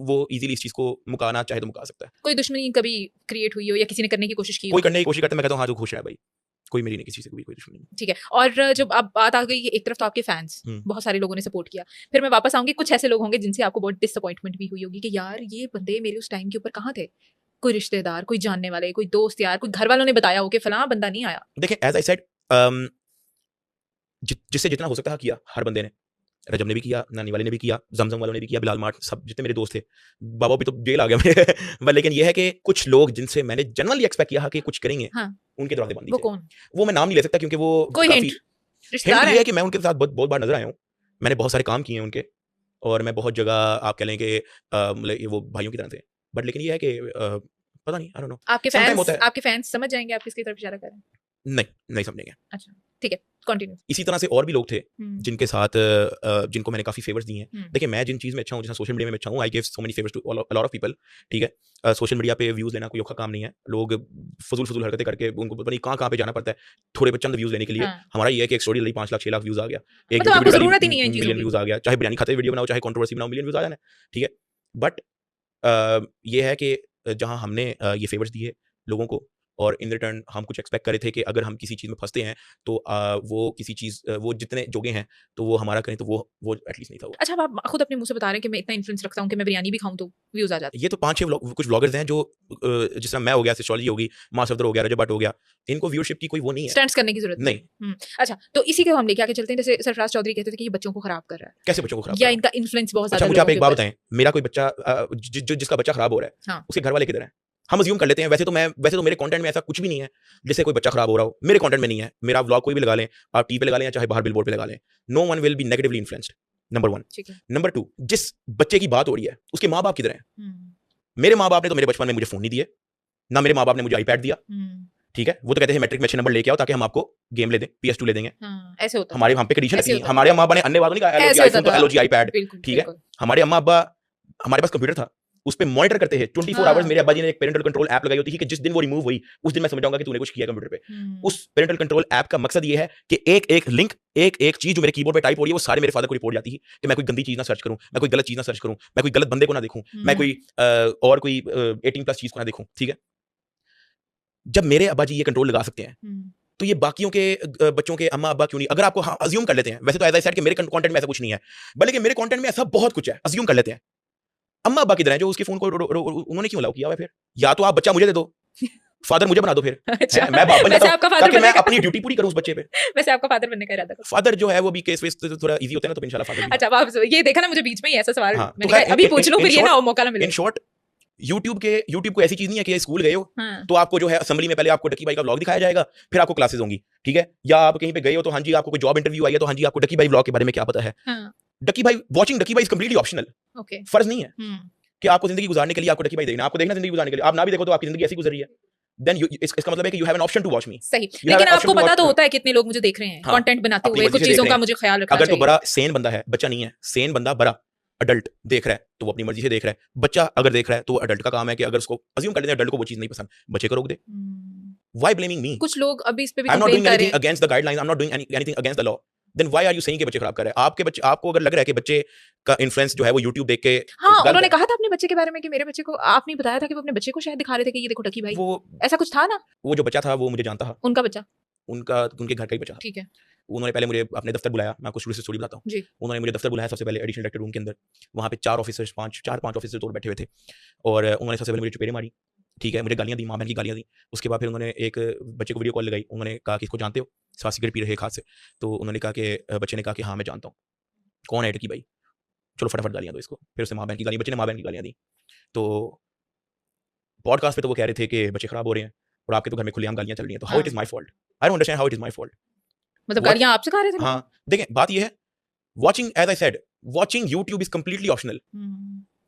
वो इजीली इस चीज को मुकाना चाहे तो मुका सकता है। कोई दुश्मनी कभी क्रिएट हुई हो या किसी ने करने की कोशिश की हो? कोई करने की कोशिश करता है, मैं कहता हूँ हाँ जो खुश है भाई, कोई मेरी नहीं किसी से कोई दुश्मनी नहीं। ठीक है। और जब अब बात आ गई कि एक तरफ तो आपके फैंस, बहुत सारे लोगों ने सपोर्ट किया, फिर मैं वापस आऊंगी, कुछ ऐसे लोग होंगे जिनसे आपको बहुत डिसअपॉइंटमेंट भी हुई होगी कि यार ये बंदे मेरे उस टाइम के ऊपर कहाँ थे? कोई रिश्तेदार, कोई जानने वाले, कोई दोस्त यार, कोई घर वालों ने बताया हो कि फलां बंदा नहीं आया? देखिए एज आई सेड, जिससे जितना हो सकता है किया हर बंदे ने। रजब ने भी किया, नानी वाले ने भी किया, जमजम वालों ने भी किया, बिलाल मार्ट, सब जितने मेरे दोस्त थे। बाबा भी तो जेल आ गया मेरे बट लेकिन ये है कि कुछ लोग जिनसे मैंने जनरली एक्सपेक्ट किया कि कुछ करेंगे, हाँ। उनके दरवाजे बंद वो थे। कौन? वो मैं नाम नहीं ले सकता क्योंकि वो कोई काफी रिश्तेदार हिंट है? ये है कि मैं उनके साथ बहुत बहुत बार नजर आया हूँ, मैंने बहुत सारे काम किए हैं उनके, और मैं बहुत जगह आप कह लें कि मतलब वो भाइयों की तरह थे। बट लेकिन ये है कि पता नहीं, आई डोंट नो, आपके फैंस समझ जाएंगे आप किसकी तरफ इशारा कर रहे हैं? नहीं समझेंगे। अच्छा, ठीक है, कंटिन्यू। इसी तरह से और भी लोग थे जिनके साथ जिनको मैंने काफी फेवर्स दिए हैं। देखिए मैं जिन चीज में अच्छा हूँ, जैसे सोशल मीडिया में अच्छा हूँ, I give so many favours to a lot of people, ठीक है। सोशल मीडिया पे व्यूज लेना कोई औखा काम नहीं है, लोग फजूल हरकतें करके उनको पता नहीं कहाँ पे जाना पड़ता है थोड़े चंद व्यूज लेने के लिए। हमारा ये है कि एक स्टोरी लाई 5 लाख 6 लाख व्यूज आ गया, एक मतलब आपको जरूरत ही नहीं है इन चीजों मिलियन की। व्यूज आ गया, चाहे बिरयानी खाते वीडियो बनाओ, चाहे कंट्रोवर्सी बनाओ, मिलियन व्यूज आ जाना, ठीक है। बट ये है कि जहाँ हमने ये फेवर्स दिए लोगों को, और इन रिटर्न हम कुछ एक्सपेक्ट करे थे कि अगर हम किसी चीज़ में फंसते हैं तो वो किसी चीज़ वो जितने जोगे हैं तो वो हमारा करें, तो वो एटलीस्ट नहीं था वो। अच्छा, अब आप खुद अपने मुंह से बता रहे हैं कि मैं इतना इन्फ्लुएंस रखता हूँ कि मैं बिरयानी भी खाऊं तो व्यूज आ जाते हैं। ये तो 5-6 कुछ ब्लॉगर्स हैं जो जिस तरह मैं हो गया, सिस्टोलॉजी होगी, मां सफदर हो गया, रजब भट्ट हो गया, इनको व्यूअरशिप की कोई वो नहीं है, स्टैंड्स करने की जरूरत नहीं। अच्छा, तो इसी के हम लेके आके चलते हैं, जैसे सरफराज चौधरी कहते थे कि ये बच्चों को खराब कर रहा है, कैसे बच्चों को खराब या इनका इन्फ्लुएंस बहुत अच्छा ज्यादा। मुझे आप एक बात बताएं, मेरा कोई बच्चा जिसका बच्चा खराब हो रहा है, हाँ। उसके घर वाले किधर हैं? हम अज्यूम कर लेते हैं, वैसे तो मेरे कंटेंट में ऐसा कुछ भी नहीं है जैसे कोई बच्चा खराब हो रहा हो, मेरे कंटेंट में नहीं है। मेरा व्लॉग कोई भी लगा लें, आप टी पे लगा लें या चाहे बाहर बिलबोर्ड पे लगा लें, no one will be negatively influenced, number 1। Number 2, जिस बच्चे की बात हो रही है उसके माँ बाप किधर हैं? मेरे माँ बाप ने तो मेरे बचपन में मुझे फोन नहीं दिए, ना मेरे माँ बाप ने मुझे आईपैड दिया, ठीक है। वो तो कहते हैं मैट्रिक में अच्छे नंबर लेके आओ ताकि हम आपको गेम ले दें, PS2 ले देंगे। ऐसे होता है, हमारे वहां पे कंडीशन थी, हमारे अम्मा अब्बा ने अन्य बात नहीं कहा आईफोन तो एलओजी आईपैड, ठीक है। हमारे अम्मा अब्बा, हमारे पास कंप्यूटर था, उस पे मॉनिटर करते हैं 24 आवर्स। मेरे अब्बा जी ने एक पेरेंटल कंट्रोल ऐप लगाई होती है कि जिस दिन वो रिमूव हुई उस दिन मैं समझ जाऊंगा कि तूने कुछ किया कंप्यूटर पे। उस पेरेंटल कंट्रोल ऐप का मकसद ये है कि एक लिंक, एक चीज जो मेरे कीबोर्ड पे टाइप हो रही है वो सारे मेरे फादर को रिपोर्ट जाती है कि मैं कोई गंदी चीज ना सर्च करूं, मैं कोई गलत चीज ना सर्च करूं, मैं कोई गलत बंदे को ना देखूं, मैं कोई और कोई 18+ चीज को ना देखूं, ठीक है। जब मेरे अब्बा जी ये कंट्रोल लगा सकते हैं तो ये बाकियों के बच्चों के अम्मा अब्बा क्यों नहीं? अगर आपको अज्यूम कर लेते हैं, वैसे तो एज आई सेड कि मेरे कंटेंट में ऐसा कुछ नहीं है, बल्कि मेरे कंटेंट में ऐसा बहुत कुछ है, अज्यूम कर लेते हैं। अम्मा अब्बा किधर हैं जो उसके फोन को उन्होंने क्यों अलाउ किया हुआ है? फिर या तो आप बच्चा मुझे दे दो, फादर मुझे बना दो, फिर अच्छा, मैं बाप बन जाता हूं ताकि मैं का अपनी ड्यूटी पूरी करूं उस बच्चे पे। वैसे आपका फादर बनने का इरादा करो? फादर जो है वो भी केस वेस थोड़ा इजी होता है ना, तो इंशाल्लाह फादर भी। अच्छा, आप ये देखा ना, मुझे बीच में ही ऐसा सवाल हाँ, मैंने कहा अभी पूछ लूं, फिर ये ना हो मौका ना मिले। इन शॉर्ट, यूट्यूब को ऐसी चीज नहीं है कि स्कूल गए हो तो आपको जो है असेंबली में पहले आपको डकी भाई का व्लॉग दिखाया जाएगा, फिर आपको क्लासेस होंगी, ठीक है। या आप कहीं पे गए हो तो हाँ जी आपको कोई जॉब इंटरव्यू आई है तो हाँ जी आपको डकी भाई व्लॉग के बारे में क्या पता है। डकी भाई, वॉचिंग डकी भाई इज कंप्लीटली ऑप्शनल, फर्ज नहीं है कि आपको जिंदगी गुजारने के लिए आपको डकी भाई देखना, आपको देखना जिंदगी गुजारने के लिए। आप ना भी देखो तो आपकी जिंदगी ऐसी गुजर रही है, देन इसका मतलब है कि you have an option to watch me. सही, लेकिन आपको पता तो होता है कितने लोग मुझे देख रहे हैं कंटेंट बनाते हुए, कुछ चीजों का मुझे ख्याल रखना चाहिए। अगर तो बड़ा सेन बंदा है, बच्चा नहीं है, सेन बंदा बड़ा अडल्ट देख रहा है तो वो अपनी मर्जी से देख रहा है। बच्चा अगर देख रहा है तो वो अडल्ट का काम है कि अगर उसको अज्यूम कर लेते हैं अडल्ट को वो चीज नहीं पसंद, बच्चे को रोक दे। Why blaming me? कुछ लोग अभी इस पे भी I'm not कंप्लेन doing कर रहे anything हैं against the guidelines, I'm not doing anything against the law. Then why are you saying कि बच्चे खराब कर रहे हैं? आपके बच्चे, आपको अगर लग रहा है कि बच्चे का इन्फ्लुएंस जो है वो YouTube देख के हाँ, गलत उन्होंने है, कहा था अपने बच्चे के बारे में कि मेरे बच्चे को आपने बताया था कि वो अपने बच्चे को शायद दिखा रहे थे कि ये देखो डकी भाई, वो ऐसा कुछ था ना? वो जो बच्चा था वो मुझे जानता था, उनका बच्चा, उनके घर का ही बच्चा था। ठीक है उन्होंने पहले मुझे अपने दफ्तर बुलाया, मैं आपको शुरू से स्टोरी बताता हूँ। जी। उन्होंने मुझे दफ्तर बुलाया सबसे पहले एडिशनल डायरेक्टर रूम के अंदर, वहाँ पे 4 ऑफिसर्स 5 ऑफिसर्स और बैठे हुए थे, और उन्होंने सबसे पहले मुझे चपेड़े मारी, ठीक है, मुझे गालियाँ दी, माँ बहन की गालियाँ दी। उसके बाद फिर उन्होंने एक बच्चे को वीडियो कॉल लगाई, उन्होंने कहा कि इसको जानते हो, साथ सिगरेट पी रहे एक हाथ से, तो उन्होंने कहा कि बच्चे ने कहा कि हाँ मैं जानता हूँ, कौन है डकी भाई, चलो फटाफट गालियाँ दो इसको। फिर उसने माँ बहन की गालियाँ, बच्चे ने माँ बहन की गालियाँ दी। तो पॉडकास्ट पे तो वो कह रहे थे कि बच्चे खराब हो रहे हैं और आपके तो घर में खुलेआम गालियाँ चल रही हैं, तो how it is my fault? I don't understand how it is my fault. मतलब What- गालियां आपसे खा रहे थे? हाँ, देखें बात ये है, watching as I said, watching YouTube is completely optional,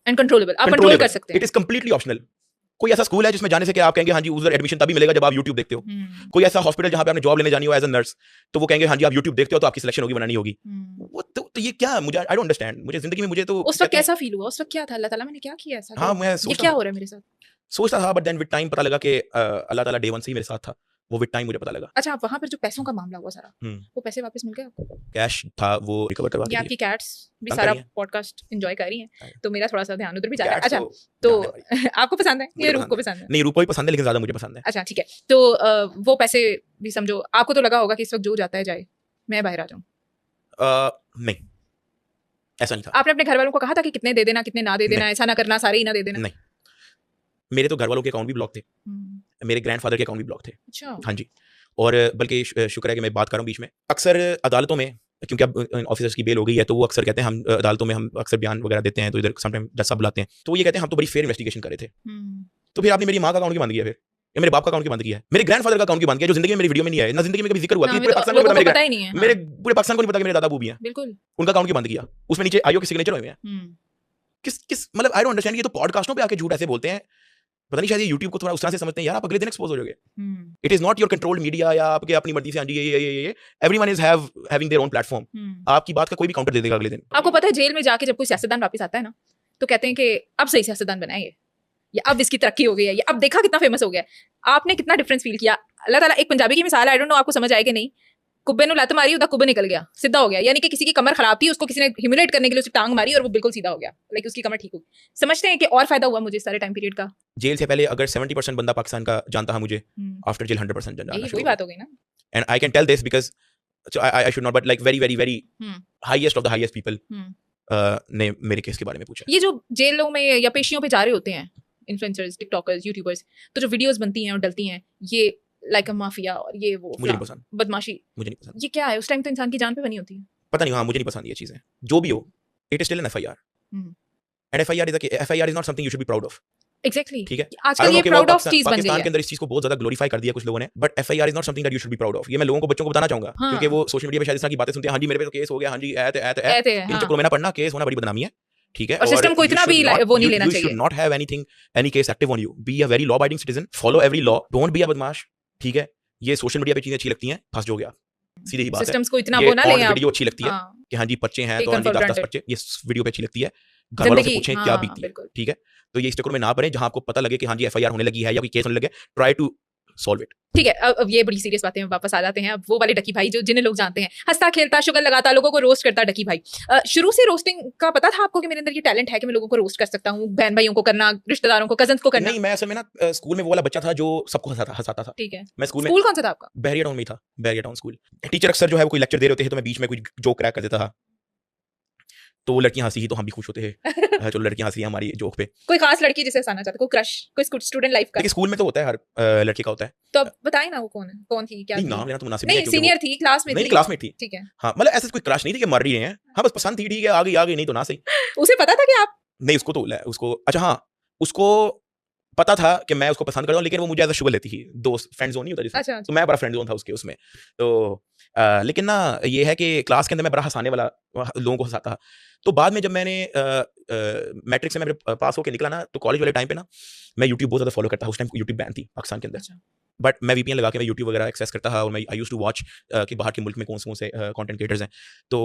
and controllable, आप कंट्रोल कर सकते इट हैं। Is completely optional. कोई ऐसा स्कूल है जिसमें जाने से कि आप कहेंगे हाँ जी उधर एडमिशन तभी मिलेगा जब आप यूट्यूब देखते हो? कोई ऐसा हॉस्पिटल जहाँ पे आपने जॉब लेने जानी हो एज अ नर्स, तो वो कहेंगे हाँ जी आप यूट्यूब देखते हो तो आपकी सिलेक्शन होगी वरना नहीं होगी? वो तो ये क्या, मुझे आई डोंट अंडरस्टैंड। मुझे जिंदगी में मुझे तो उस वक्त कैसा फील हुआ? उस वक्त क्या था? अल्लाह ताला मैंने क्या किया ऐसा? हाँ, मैं ये क्या हो रहा है मेरे साथ? सोचता था, बट देन विद टाइम पता लगा कि अल्लाह ताला डे वन से ही मेरे साथ था, वो विद टाइम मुझे पता लगा। अच्छा, आप वहां पर जो पैसों का मामला हुआ सारा, वो पैसे वापस मिल गए आपको? कैश था वो रिकवर करवा ये के आपकी कैट्स भी तंग सारा कर रही हैं। पॉडकास्ट एंजॉय कर रही हैं, हाँ। तो मेरा थोड़ा सा ध्यान उधर भी जा रहा है। Cats अच्छा, तो तो जान है भाई, आपको पसंद है मुझे ये रूप पसंद को है। पसंद है? नहीं, रूप को भी पसंद है लेकिन ज्यादा मुझे पसंद है। अच्छा ठीक है, तो वो पैसे भी समझो, आपको तो लगा होगा कि इस वक्त जो जाता है जाए, मैं बाहर आ जाऊं। नहीं, ऐसा नहीं था। आपने अपने घर वालों को कहा था कि कितने दे देना, कितने ना दे देना, ऐसा ना करना, सारे ही ना दे देना? नहीं, मेरे तो घर वालों के अकाउंट भी ब्लॉक थे, मेरे ग्रैंडफादर के अकाउंट भी ब्लॉक थे। अच्छा। हाँ जी, और बल्कि शुक्र है कि मैं बात कर रहा हूँ बीच में। अक्सर अदालतों में, क्योंकि अब ऑफिसर्स की बेल हो गई है, तो वो अक्सर कहते हैं, हम अदालतों में हम अक्सर बयान वगैरह देते हैं, तो इधर समटाइम जज साहब बुलाते हैं, तो वो ये कहते हैं हम तो बड़ी फेयर इन्वेस्टिगेशन कर रहे थे। तो फिर आपने मेरी माँ का अकाउंट की बंद किया, फिर या मेरे बाप का अकाउंट की बंद किया है, मेरे ग्रैंडफादर का अकाउंट की बंद किया, जो जिंदगी में मेरी वीडियो में नहीं आया ना, जिंदगी में कभी जिक्र हुआ कि पूरे पाकिस्तान को पता पता ही नहीं है। मेरे पूरे पाकिस्तान को नहीं पता कि मेरे दादा बूबी हैं, बिल्कुल उनका अकाउंट की बंद किया, उसमें नीचे आईओ के सिग्नेचर हुए हैं। किस मतलब आई डोंट अंडरस्टैंड। ये तो पॉडकास्टों पे आके झूठ ऐसे बोलते हैं, पता नहीं शायद ये यूट्यूब को थोड़ा उस तरह से समझते हैं, यार आप अगले दिन एक्सपोज हो जाओगे। It is not your controlled media या आपके अपनी मर्जी से हाँ जी ये everyone is having their own platform. आपकी बात का कोई भी काउंटर दे देगा अगले दिन। आपको पता है जेल में जाके जब कोई सियासतदान वापस आता है ना, तो कहते हैं कि अब सही सियासतदान बना है ये, या अब इसकी तरक्की हो गई है, या अब देखा कितना फेमस हो गया है। आपने कितना डिफरेंस फील किया? अल्लाह ताला, एक पंजाबी की मिसाल है, आई डोंट नो आपको समझ आए कि नहीं, कुब्बे ने लत मारी, उदा कुब्बा निकल गया, सीधा हो गया। यानी कि किसी की कमर खराब थी, उसको किसी ने ह्यूमिलेट करने के लिए उसकी टांग मारी और वो बिल्कुल सीधा हो गया, लाइक उसकी कमर ठीक हो गई। समझते हैं कि और फायदा हुआ मुझे इस सारे टाइम पीरियड का? जेल से पहले अगर 70% बंदा पाकिस्तान का जानता है मुझे, आफ्टर जेल 100% जानना यही शुरू कोई हो बात हो गई ना। And I can tell this because I should not, but like very very very highest of the highest people ने मेरे केस के बारे में पूछा। ये जो जेलों में या पेशियों पे जा रहे होते हैं इन्फ्लुएंसर्स, टिकटॉकर्स, यूट्यूबर्स, तो जो वीडियोस बनती हैं और डलती हैं, ये लाइक अ माफिया और ये वो मुझे नहीं पसंद, बदमाशी, मुझे नहीं पसंद। ये क्या है? उस टाइम तो इंसान की जान पे बनी होती है। पता नहीं, हाँ मुझे नहीं पसंद ये चीजें, जो भी हो, it is still an FIR, and FIR is not something you should be proud of. Exactly, ठीक है, आजकल ये प्राउड ऑफ चीज बन गई पाकिस्तान है। के अंदर इस चीज को बहुत ज्यादा ग्लोरीफाई कर दिया कुछ लोगों ने, but FIR is not something that you should be proud of. ये मैं लोगों को, बच्चों को बताना चाहूंगा, हाँ। क्योंकि वो सोशल मीडिया पे शायद इस तरह की बातें सुनते हैं, हाँ जी मेरे पे तो केस हो गया, हाँ जी ऐते हैं, इन हाँ। चक्करों में ना पड़ना, केस होना बड़ी बदनामी है, ठीक है, और सिस्टम को इतना भी वो नहीं लेना you चाहिए। should not have anything, any case active on you, be a very law abiding citizen, follow every law, don't be a बदमाश, ठीक है। ये सोशल मीडिया पे चीजें अच्छी लगती हैं, फंस जाओगे आप, सीधी सी बात है। सिस्टम्स को इतना ये वो ना लें आप। वीडियो अच्छी लगती है हाँ, कि हाँ जी पर्चे हैं तो Taken हाँ जी for 10 granted। पर्चे, ये वीडियो पे अच्छी लगती है, घर वालों से जिंदगी, पूछें क्या हाँ, बीतती है, बिल्कुल। ठीक है। तो ये इस चक्कर में ना पड़े, जहां आपको पता लगे कि हाँ जी एफआईआर होने लगी है या कोई केस होने लगे, ट्राई टू सॉल्व इट। ठीक है, अब ये बड़ी सीरियस बातें हैं, वापस आ जाते हैं। अब वो वाले डकी भाई जो जिन्हें लोग जानते हैं, हंसता खेलता शुगर लगाता, लोगों को रोस्ट करता डकी भाई। शुरू से रोस्टिंग का पता था आपको कि मेरे अंदर ये टैलेंट है कि मैं लोगों को रोस्ट कर सकता हूँ, बहन भाइयों को करना, रिश्तेदारों को, कजन्स को करना? नहीं, मैं असल में ना स्कूल में वो वाला बच्चा था जो सबको हंसाता था। ठीक है, मैं स्कूल कौन सा था आपका? बहरिया टाउन में ही था, बहरिया टाउन स्कूल। टीचर अक्सर जो है वो कोई लेक्चर दे रहे होते थे, तो मैं बीच में कोई जोक क्रैक कर देता था, तो वो लड़कियां हंसी ही तो हम भी खुश होते थे। चलो लड़कियां हंसी हमारी जोक पे। कोई खास लड़की जिसे हंसाना चाहते, कोई क्रश, कोई स्टूडेंट लाइफ का? देखिए स्कूल में तो होता है, हर लड़के का होता है। तो अब बताएं ना वो कौन है, कौन थी, क्या नहीं, थी? नाम लेना तो मुनासिब नहीं, क्योंकि सीनियर थी, क्लास में नहीं, थी? क्लासमेट थी। ठीक है, हाँ, मतलब ऐसा कोई क्रश नहीं थी कि मर रही रहे हैं, हाँ बस पसंद थी, ठीक है, आ गई नहीं तो ना सही। उसे पता था कि आप? नहीं, उसको तो उसको, अच्छा हाँ, उसको पता था कि मैं उसको पसंद करता हूँ, लेकिन वो मुझे एज अ शुगर लेती थी, दोस्त फ्रेंड जोन नहीं होता जिसमें, अच्छा, तो मैं बड़ा फ्रेंड जोन था उसके उसमें। तो लेकिन ना ये है कि क्लास के अंदर मैं बड़ा हंसाने वाला, लोगों को हंसाता। तो बाद में जब मैंने मैट्रिक से मैं पास होकर निकला ना, तो कॉलेज वाले टाइम पे ना मैं यूट्यूब बहुत ज़्यादा फॉलो करता। उस टाइम यूट्यूब बैन थी पाकिस्तान के अंदर, अच्छा। बट मैं वीपीएन लगा के मैं यूट्यूब वगैरह एक्सेस करता था, और मैं आई यूज्ड टू वॉच कि बाहर के मुल्क में कौन से कंटेंट क्रिएटर्स हैं। तो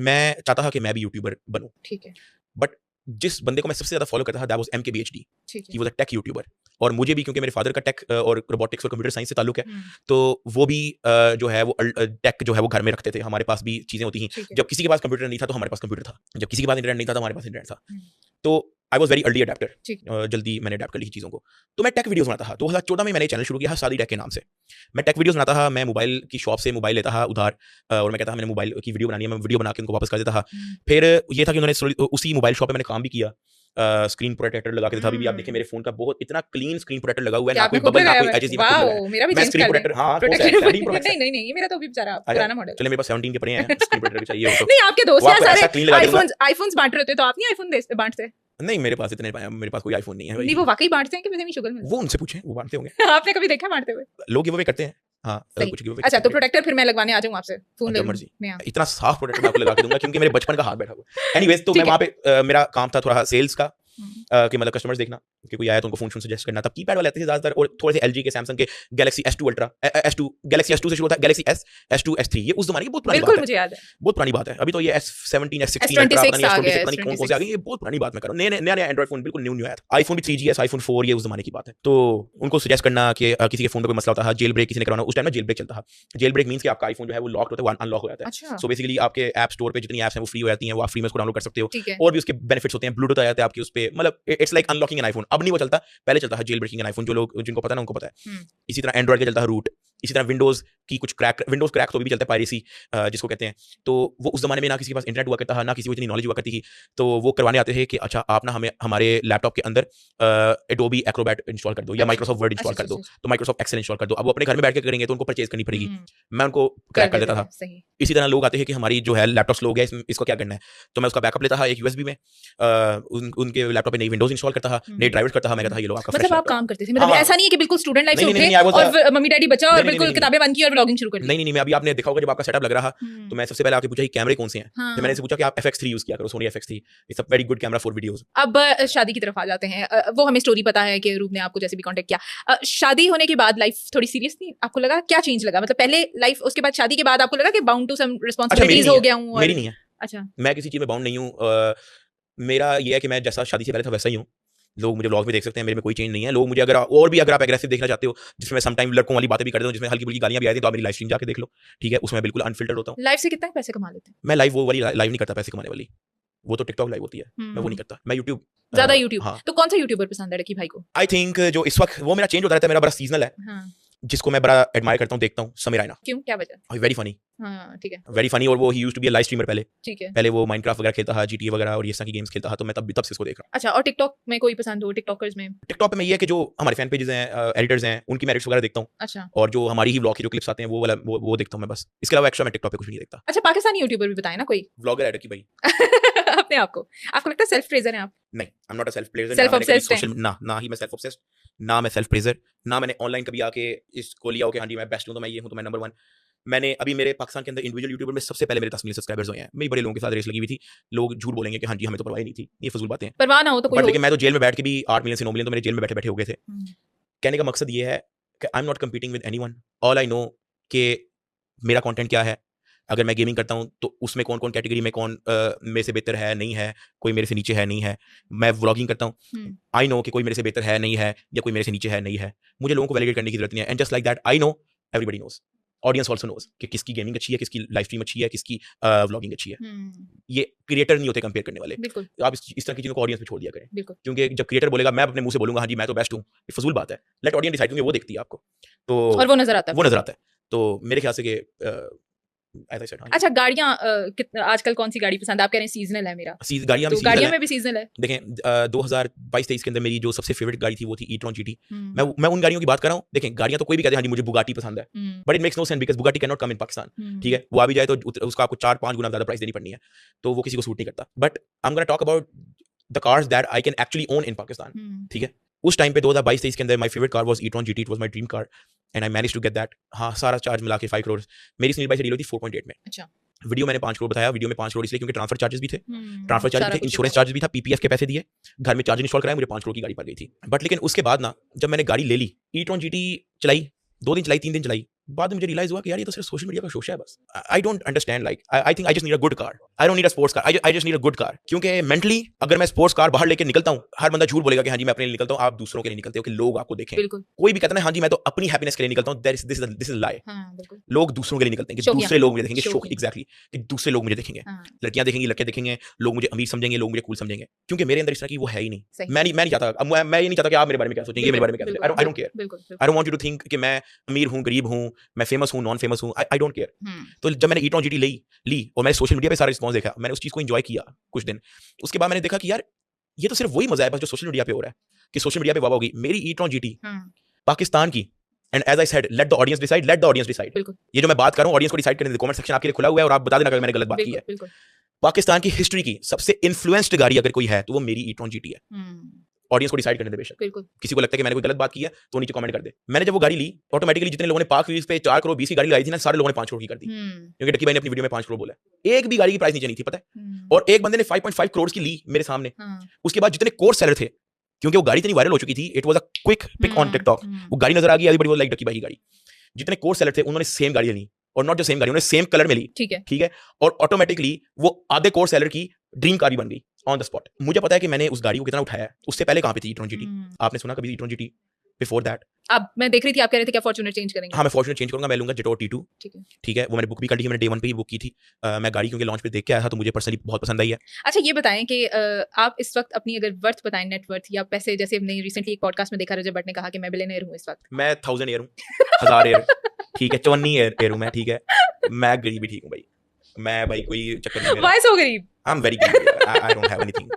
मैं चाहता था कि मैं भी यूट्यूबर बनूं। ठीक है, बट जिस बंदे को मैं सबसे ज़्यादा फॉलो करता था, दैट वाज MKBHD। ठीक ही है, वाज अ टेक यूट्यूबर। और मुझे भी क्योंकि मेरे फादर का टेक और रोबोटिक्स और कंप्यूटर साइंस से ताल्लुक है, तो वो भी जो है वो टेक जो है वो घर में रखते थे। हमारे पास भी चीजें होती थी, जब किसी के पास कंप्यूटर नहीं था तो हमारे पास कंप्यूटर था, जब किसी के पास इंटरनेट नहीं था तो हमारे पास इंटरनेट था। तो I was very early adapter, जल्दी मैंने अडेप्ट कर ली चीज़ों को। तो मैं टेक वीडियोस बनाता था। 2014 में मैंने चैनल शुरू किया शादी टेक के नाम से। मैं टेक वीडियोस बनाता था, मैं मोबाइल की शॉप से मोबाइल लेता था उधार, और मैं कहता था मैंने मोबाइल की वीडियो बनानी है, मैं वीडियो बना के उनको वापस कर देता था। फिर ये था कि उन्होंने उसी मोबाइल शॉप पे मैंने काम भी किया, स्क्रीन प्रोटेक्टर लगा के था। अभी भी आप देखें मेरे फोन का बहुत इतना क्लीन स्क्रीन प्रोटेक्टर लगा हुआ है, ना कोई बबल ना कोई एजेस, मेरा भी चेंज कर दे। हां नहीं ये मेरा तो अभी बेचारा पुराना मॉडल। चलिए मेरे पास 17 के पड़े हैं, स्क्रीन प्रोटेक्टर चाहिए हो तो। नहीं आपके दोस्त हैं सारे आईफोन्स बांट रहे थे, तो आप नहीं आईफोन बांटते? नहीं मेरे पास इतने, मेरे पास कोई आईफोन नहीं है भाई। नहीं वो वाकई बांटते हैं कि मुझे नहीं शुगर मिलता? वो उनसे पूछें, वो बांटते होंगे। आपने कभी देखा बांटते हुए? लोग गिव अवे करते हैं। हाँ, कुछ गिव अवे। अच्छा तो प्रोटेक्टर फिर मैं लगवाने आ जाऊं आपसे, फोन ले मर्जी। इतना साफ प्रोटेक्टर मैं आपको लगा के दूंगा क्योंकि मेरे बचपन का हाथ बैठा हुआ। एनीवेज तो मैं वहां पे मेरा काम था थोड़ा सेल्स का, कि मतलब कस्टमर्स देखना कि कोई आया तो उनको फोन सजेस्ट करना। तब कीपैड वाले आते थे ज्यादातर, और थोड़े से एलजी के, सैमसंग के, Galaxy S2 ultra, Galaxy S2 से शुरू होता है, गैलेक्सी S, S2, S3, ये उस जमाने की बहुत पुरानी बात है। मुझे याद है, बहुत पुरानी बात है। अभी तो ये S17, S16 अल्ट्रा, पता नहीं कौन से आ गए, ये बहुत पुरानी बात मैं कर रहा हूं। नया एंड्रॉइड फोन बिल्कुल न्यू आया था। आईफोन भी 3GS, आईफोन 4, ये उस जमाने की बात है। तो उनको सजेस्ट करना कि किसी के फोन में कोई मसला होता है, जेल ब्रेक किसी ने कराना, उस टाइम में जेल ब्रेक चलता था। जेल ब्रेक मींस कि आपका आईफोन जो है वो लॉक होता है, वो अनलॉक हो जाता है। सो बेसिकली आपके ऐप स्टोर पे जितनी ऐप्स हैं वो फ्री हो जाती हैं, वो आप फ्री में उसको डाउनलोड कर सकते हो, और भी उसके बेनिफिट्स होते हैं। ब्लूटूथ आ जाता है आपकी उस पे, मतलब it's like unlocking an iPhone. अब नहीं वो चलता, पहले चलता है जेल ब्रेकिंग एन आईफोन, जो लोग जिनको पता है ना उनको पता है। इसी तरह एंड्रॉइड का चलता है रूट, इसी तरह विंडोज की कुछ विंडोज क्रैक तो भी चलता है, पायरेसी जिसको कहते हैं। तो वो उस जमाने में ना किसी के पास इंटरनेट हुआ करता था, ना किसी को इतनी नॉलेज हुआ करती थी। तो वो करवाने आते थे कि अच्छा आप ना हमें हमारे लैपटॉप के अंदर एडोबी एक्रोबैट इंस्टॉल कर दो, या माइक्रोसॉफ्ट वर्ड इंस्टॉल कर दो, तो माइक्रोसॉफ्ट एक्सेल इंस्टॉल कर दो। अब वो अपने घर में बैठ के करेंगे तो उनको परचेज करनी पड़ेगी, मैं उनको क्रैक कर देता था। इसी तरह लोग आते हैं कि हमारी जो है लैपटॉप स्लो है, इसको क्या करना है, तो मैं उसका बैकअप लेता था एक यूएसबी में, उनके लैपटॉप पे नई विंडोज इंस्टॉल करता था, नई ड्राइवर्स करता था। मैं कहता था ये लो आपका, मतलब आप काम करते थे, मतलब ऐसा नहीं है कि बिल्कुल स्टूडेंट लाइफ से उठे और मम्मी डैडी बचा और बिल्कुल किताबें बंद की और व्लॉगिंग शुरू कर दी? नहीं, मैं अभी आपने देखा होगा जब आपका सेटअप लग रहा तो मैं सबसे पहले आके पूछा कि कैमरे कौन से हैं, तो मैंने पूछा कि आप FX3 यूज किया करो, Sony FX3, it's a very good camera for videos. अब शादी की तरफ आ जाते हैं। वो हमें स्टोरी पता है कि रूप ने आपको जैसे भी कांटेक्ट किया। शादी होने के बाद लाइफ थोड़ी सीरियस थी, आपको लगा क्या चेंज लगा? मतलब पहले लाइफ, उसके बाद शादी के बाद आपको लगा कि बाउंड टू सम रिस्पांसिबिलिटीज हो गया हूं? मेरी नहीं है। अच्छा, मैं किसी चीज में बाउंड नहीं हूं। मेरा ये है कि मैं जैसा शादी से पहले था वैसा ही हूं। लोग मुझे व्लॉग में देख सकते हैं, मेरे में कोई चेंज नहीं है। लोग मुझे अगर आप एग्रेसिव देखना चाहते हो, जिसमें सम टाइम लड़कों वाली बातें भी करता हूं, जिसमें हल्की फुल्की गालियां भी आती हैं, तो आप मेरी लाइव स्ट्रीम जाके देख लो, ठीक है? उसमें बिल्कुल अनफिल्टर्ड होता हूं। लाइव से कितना पैसे कमा लेते हैं? मैं लाइव वो वाली लाइव नहीं करता पैसे कमाने वाली, वो तो टिकटॉक लाइव होती है, मैं वो नहीं करता। मैं यूट्यूब ज्यादा यूट्यूब। हाँ। तो कौन सा यूट्यूबर पसंद है रकी भाई को? आई थिंक जो इस वक्त वो मेरा चेंज होता रहता है, मेरा बड़ा सीजनल है। हाँ। जिसको मैं बड़ा एडमायर करता हूं, देखता हूं, समीर रायना। क्यों, क्या वजह? Very funny. हाँ, ठीक है, वेरी फनी। और वो ही used to be a live streamer पहले, ठीक है। पहले वो माइनक्राफ्ट वगैरह खेलता था, GTA वगैरह और ये सारी गेम्स खेलता था, तो मैं तब से इसको देख रहा हूं। अच्छा, और टिकटॉक में कोई पसंद हो? टिकटॉकर्स में टिकटॉक पे मैं ये है कि जो हमारे फैन पेजेस हैं, एडिटर्स हैं, उनकी मैं एडिट्स वगैरह देखता हूं। अच्छा। और जो हमारी ही व्लॉग की जो क्लिप्स आते हैं वो वाला वो देखता हूं मैं बस। इसके अलावा एक्स्ट्रा मैं टिकटॉक पे कुछ नहीं देखता। अच्छा, पाकिस्तानी यूट्यूबर भी बताएं ना कोई व्लॉगर है रकी भाई। अपने आपको लगता है सेल्फ प्रेजर हैं आप? नहीं, I am not a self pleasure. Self obsessed ना ही मैं सेल्फ ऑब्सेस्ड, ना मैं सेल्फ प्रेजर, ना मैंने ऑनलाइन कभी आके इसको लिया हो कि हां जी मैं बेस्ट हूं, तो मैं ये हूं, तो मैं नंबर 1। मैंने अभी मेरे पाकिस्तान के अंदर इंडिविजुअल यूट्यूबर में सबसे पहले मेरे 10 मिलियन सब्सक्राइबर्स हुए हैं। मेरी बड़े लोगों के साथ रेस लगी हुई थी। लोग झूठ बोलेंगे कि हां जी हमें तो परवाह नहीं थी, ये फजूल बातें हैं। परवाह ना हो तो कोई, लेकिन मैं तो जेल में बैठ के भी 8 मिलियन से 9 मिलियन तो मेरे जेल में बैठे हो गए थे। कहने का मकसद ये है कि I am not competing with anyone. All I know कि मेरा कंटेंट क्या है। अगर मैं गेमिंग करता हूं तो उसमें कौन कौन कैटेगरी में कौन मेरे से बेहतर है, नहीं है, कोई मेरे से नीचे है, नहीं है। मैं व्लॉगिंग करता हूं, आई नो कि कोई मेरे से बेहतर है, नहीं है, या कोई मेरे से नीचे है, नहीं है। मुझे लोगों को वैलिडेट करने की जरूरत नहीं है। And just like that I know everybody knows, audience also knows कि किसकी गेमिंग अच्छी है, किसकी लाइव स्ट्रीम अच्छी है, किसकी व्लॉगिंग अच्छी है। ये क्रिएटर नहीं होते कंपेयर करने वाले। आप इस तरह की चीजों को ऑडियंस पे छोड़ दिया करें, क्योंकि जब क्रिएटर बोलेगा मैं अपने मुंह से बोलूंगा हां जी मैं तो बेस्ट हूं, ये फजूल बात है। लेट ऑडियंस डिसाइड, क्योंकि वो देखती है आपको, तो और वो नजर आता है। तो मेरे ख्याल से कि अच्छा, गाड़ियां आजकल कौन सी गाड़ी पसंद है? आप कह रहे हैं सीजनल है मेरा, गाड़ियां में भी सीजनल है। देखें 2022-23 के अंदर मेरी जो सबसे फेवरेट गाड़ी थी वो थी e-tron GT। मैं उन गाड़ियों की बात कर रहा हूं। देखें गाड़ियां तो कोई भी कहते हैं हां जी मुझे बुगाटी पसंद है, but it makes no sense because Bugatti can not come in Pakistan, ठीक है? वो आ भी जाए तो उसका आपको 4-5 गुना ज्यादा प्राइस देनी पड़नी है, तो वो किसी को सूट नहीं करता। But I am gonna talk about the cars that I can actually own in Pakistan, ठीक है? उस टाइम पे 2022-23 के अंदर my favourite car was e-tron GT। It was my dream car and I managed to get that. हाँ, सारा चार्ज मिला के 5 करोड़। मेरी सुनील भाई से डील हुई थी 4.8 में। अच्छा, वीडियो मैंने 5 करोड़ बताया। वीडियो में 5 करोड़ इसलिए क्योंकि ट्रांसफर चार्जेस भी थे, इंश्योरेंस चार्जेस भी था, PPF के पैसे दिए, घर में चार्जर इंस्टॉल कराया, मुझे 5 करोड़ की गाड़ी पड़ गई थी। बट लेकिन उसके बाद ना जब मैंने गाड़ी ले ली, e-tron GT चलाई, 2 दिन चलाई, 3 दिन चलाई, बाद में मुझे रियलाइज हुआ कि यार ये तो सिर्फ सोशल मीडिया का शोशा है बस. I don't understand, like I think I just need a good car. I don't need a sports car, I just need a good car. क्योंकि मेंटली अगर मैं स्पोर्ट्स कार बाहर लेके निकलता हूँ, हर बंदा झूठ बोलेगा कि हाँ जी मैं अपने लिए निकलता हूँ, आप दूसरों के लिए निकलते हो कि लोग आपको देखें. कोई भी कहता है हाँ जी मैं तो अपनी हैप्पीनेस के लिए निकलता हूँ, दिस इज लाई. लोग दूसरों के लिए निकलते हैं कि दूसरे लोग मुझे देखेंगे, शौक, एग्जैक्टली, कि दूसरे लोग मुझे देखेंगे, लड़कियां देखेंगी, लड़के देखेंगे, लोग मुझे अमीर समझेंगे, लोग मुझे कूल समझेंगे. क्योंकि मेरे अंदर इस तरह की वो है ही नहीं. मैं नहीं चाहता, मैं ये नहीं चाहता कि आप मेरे बारे में क्या सोचेंगे, ये मेरे बारे में क्या सोचेंगे. I don't care. I don't want you to think कि मैं अमीर हूं, गरीब हूं, मैं फेमस हूं, नॉन फेमस हूं. आई डोंट केयर. तो जब मैंने ईट ऑन जीटी ली और मैंने सोशल मीडिया पे सारा रिस्पॉन्स देखा, मैंने उस चीज को एंजॉय किया कुछ दिन. उसके बाद मैंने देखा कि यार ये तो सिर्फ वही मजा है बस जो सोशल मीडिया पे हो रहा है, कि सोशल मीडिया पे वाह होगी. मेरी ईट ऑन जीटी पाकिस्तान की, and as I said, let the audience decide. ये जो मैं बात कर रहा हूं, ऑडियंस को डिसाइड करने दे. कमेंट सेक्शन आपके लिए खुला हुआ है और आप बता देना अगर मैंने गलत बात की है. पाकिस्तान की हिस्ट्री की सबसे इन्फ्लुएंस्ड गाड़ी अगर कोई है तो वो मेरी ईट ऑन जीटी है. ऑडियंस को डिसाइड करने दे बेशक. किसी को लगता है कि मैंने कोई गलत बात की है तो नीचे कमेंट कर दे. मैंने जब वो गाड़ी ली, ऑटोमेटिकली जितने लोगों ने पार्क व्हील्स पे 4 करोड़ 20 की गाड़ी लाई थी ना, सारे लोगों ने 5 करोड़ की कर दी. क्योंकि डक्की भाई ने अपनी वीडियो में 5 करोड़ बोला. एक भी गाड़ी की प्राइस नीचे नहीं थी, पता है. और एक बंदे ने 5.5 करोड़ की ली मेरे सामने. उसके बाद जितने कोर्स सेलर थे, क्योंकि वो गाड़ी इतनी वायरल हो चुकी थी, it was a quick pick on TikTok. वो गाड़ी नजर आ गई, एवरीबॉडी वाज लाइक डक्की भाई की गाड़ी. जितने कोर्स सेलर थे उन्होंने सेम गाड़ी ली, और नॉट जो सेम गाड़ी, उन्होंने सेम कलर में ली. ठीक है. और ऑटोमेटिकली वो आधे कोर्स सेलर की ड्रीम कार भी बन गई ऑन द स्पॉट. मुझे पता है कि मैंने उस गाड़ी को कितना उठाया है. उससे पहले कहां पे थी ईट्रॉन जीटी? आपने सुना कभी ईट्रॉन जीटी? बिफोर दैट अब मैं देख रही थी आप कह रहे थे क्या फॉर्च्यूनर चेंज करेंगे. हाँ, मैं फॉर्च्यूनर चेंज करूंगा. मैं लूंगा जेटो T2. ठीक है. वो मैंने बुक भी कर ली है, मैंने डे 1 पे ही बुक की थी. मैं गाड़ी क्योंकि लॉन्च पे देख के आया था तो मुझे पर्सनली बहुत पसंद आई है. अच्छा ये बताएं कि आप इस वक्त अपनी अगर वर्थ बताएं, नेटवर्थ या पैसे, जैसे हमने रिसेंटली एक पॉडकास्ट में देखा रजत भट्ट ने कहा कि मैं बिलियनर हूं इस वक्त. मैं 1000 ईयर हूं, 1000 ईयर. ठीक है, 54 ईयर हूं मैं. ठीक है, मैं गरीब भी ठीक हूं भाई. मैं भाई कोई चक्कर नहीं. व्हाई सो गरीब? आई एम वेरी गरीब. I don't have anything.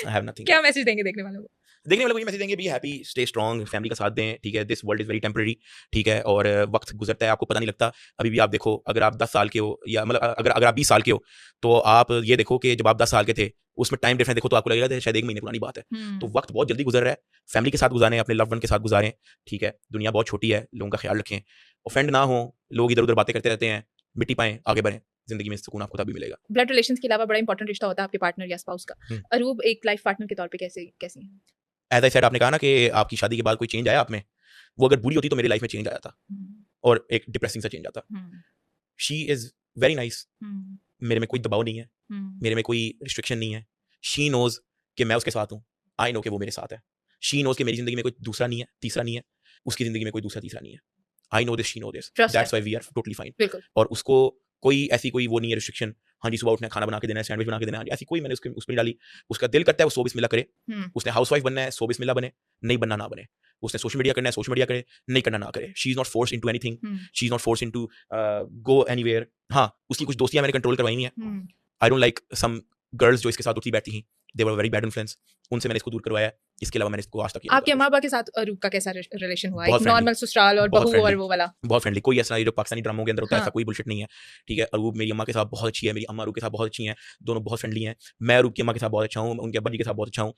I have nothing. क्या मैसेज देंगे देखने वालों को? देखने वालों को ये मैसेज देंगे, be happy, stay strong, family का साथ दें. ठीक है, this world is very temporary. ठीक है, और वक्त गुजरता है, आपको पता नहीं लगता. अभी भी आप देखो, अगर आप 10 साल के हो, या मतलब अगर आप 20 साल के हो, तो आप ये देखो कि जब आप 10 साल के थे, उसमें टाइम डिफरेंस देखो तो आपको लगेगा शायद 1 महीने पुरानी बात है. तो वक्त बहुत जल्दी गुजर रहा है. फैमिली के साथ गुजारें, अपने लव्ड वन के साथ गुजारें. ठीक है, दुनिया बहुत छोटी है, लोगों का ख्याल रखें, ऑफेंड ना हो. लोग इधर उधर बातें करते रहते हैं, मिट्टी पाएं, आगे बढ़ें. जिंदगी में सुकून आपको तभी मिलेगा. ब्लड रिलेशंस के अलावा बड़ा इंपॉर्टेंट रिश्ता होता है आपके पार्टनर या स्पाउस का. अरूब एक लाइफ पार्टनर के तौर पे कैसी है? एज आई सेड, आपने कहा ना कि आपकी शादी के बाद कोई चेंज आया आप में, वो अगर बुरी होती तो मेरी लाइफ में चेंज आया था, और एक डिप्रेसिंग सा चेंज आता. She is very nice. मेरे में कोई दबाव नहीं है, मेरे में कोई रिस्ट्रिक्शन नहीं है. शी नोज कि मैं उसके साथ हूँ. आई नो कि वो मेरे साथ है. शी नोज कि मेरी जिंदगी में कोई दूसरा नहीं है, तीसरा नहीं है. उसकी जिंदगी में कोई दूसरा तीसरा नहीं है. I know this, she know this. That's why we are totally fine. और उसको कोई ऐसी कोई वो नहीं है रिस्ट्रिक्शन, हाँ जी सुबह उठना खाना बना के देना है, सैंडविच बना के देना है, ऐसी कोई मैंने उसमें डाली. उसका दिल करता है वो 100 बिस्मिल्लाह करे. उसने हाउसवाइफ बनना है, 100 बिस्मिल्लाह बने. नहीं बनना ना बने. उसने सोशल मीडिया करना है, सोशल मीडिया करे. नहीं करना ना करे. She is not forced into anything. She is not forced into go anywhere. हाँ, उसकी कुछ दोस्तियां मैंने कंट्रोल करवाई नहीं है. I don't like some girls जो इसके साथ उठती बैठती हैं. They were very bad influence. उनसे मैंने इसको दूर करवाया. इसके अलावा मैंने इसको आज तक किया. आपके माँ बाप के साथ अरूब का कैसा रिलेशन हुआ? एक नॉर्मल ससुराल और बहू और वो वाला? बहुत फ्रेंडली. कोई ऐसा जो पाकिस्तानी ड्रामों के अंदर होता है, ऐसा कोई बुलशिट नहीं है. ठीक है, अरूब मेरी अम्मा के साथ बहुत अच्छी है, मेरी अम्मा अरूब के साथ बहुत अच्छी हैं. दोनों बहुत फ्रेंडली हैं. मैं अरूब की अम्मा के साथ बहुत अच्छा हूँ, उनके अब्बा जी के साथ बहुत अच्छा हूँ.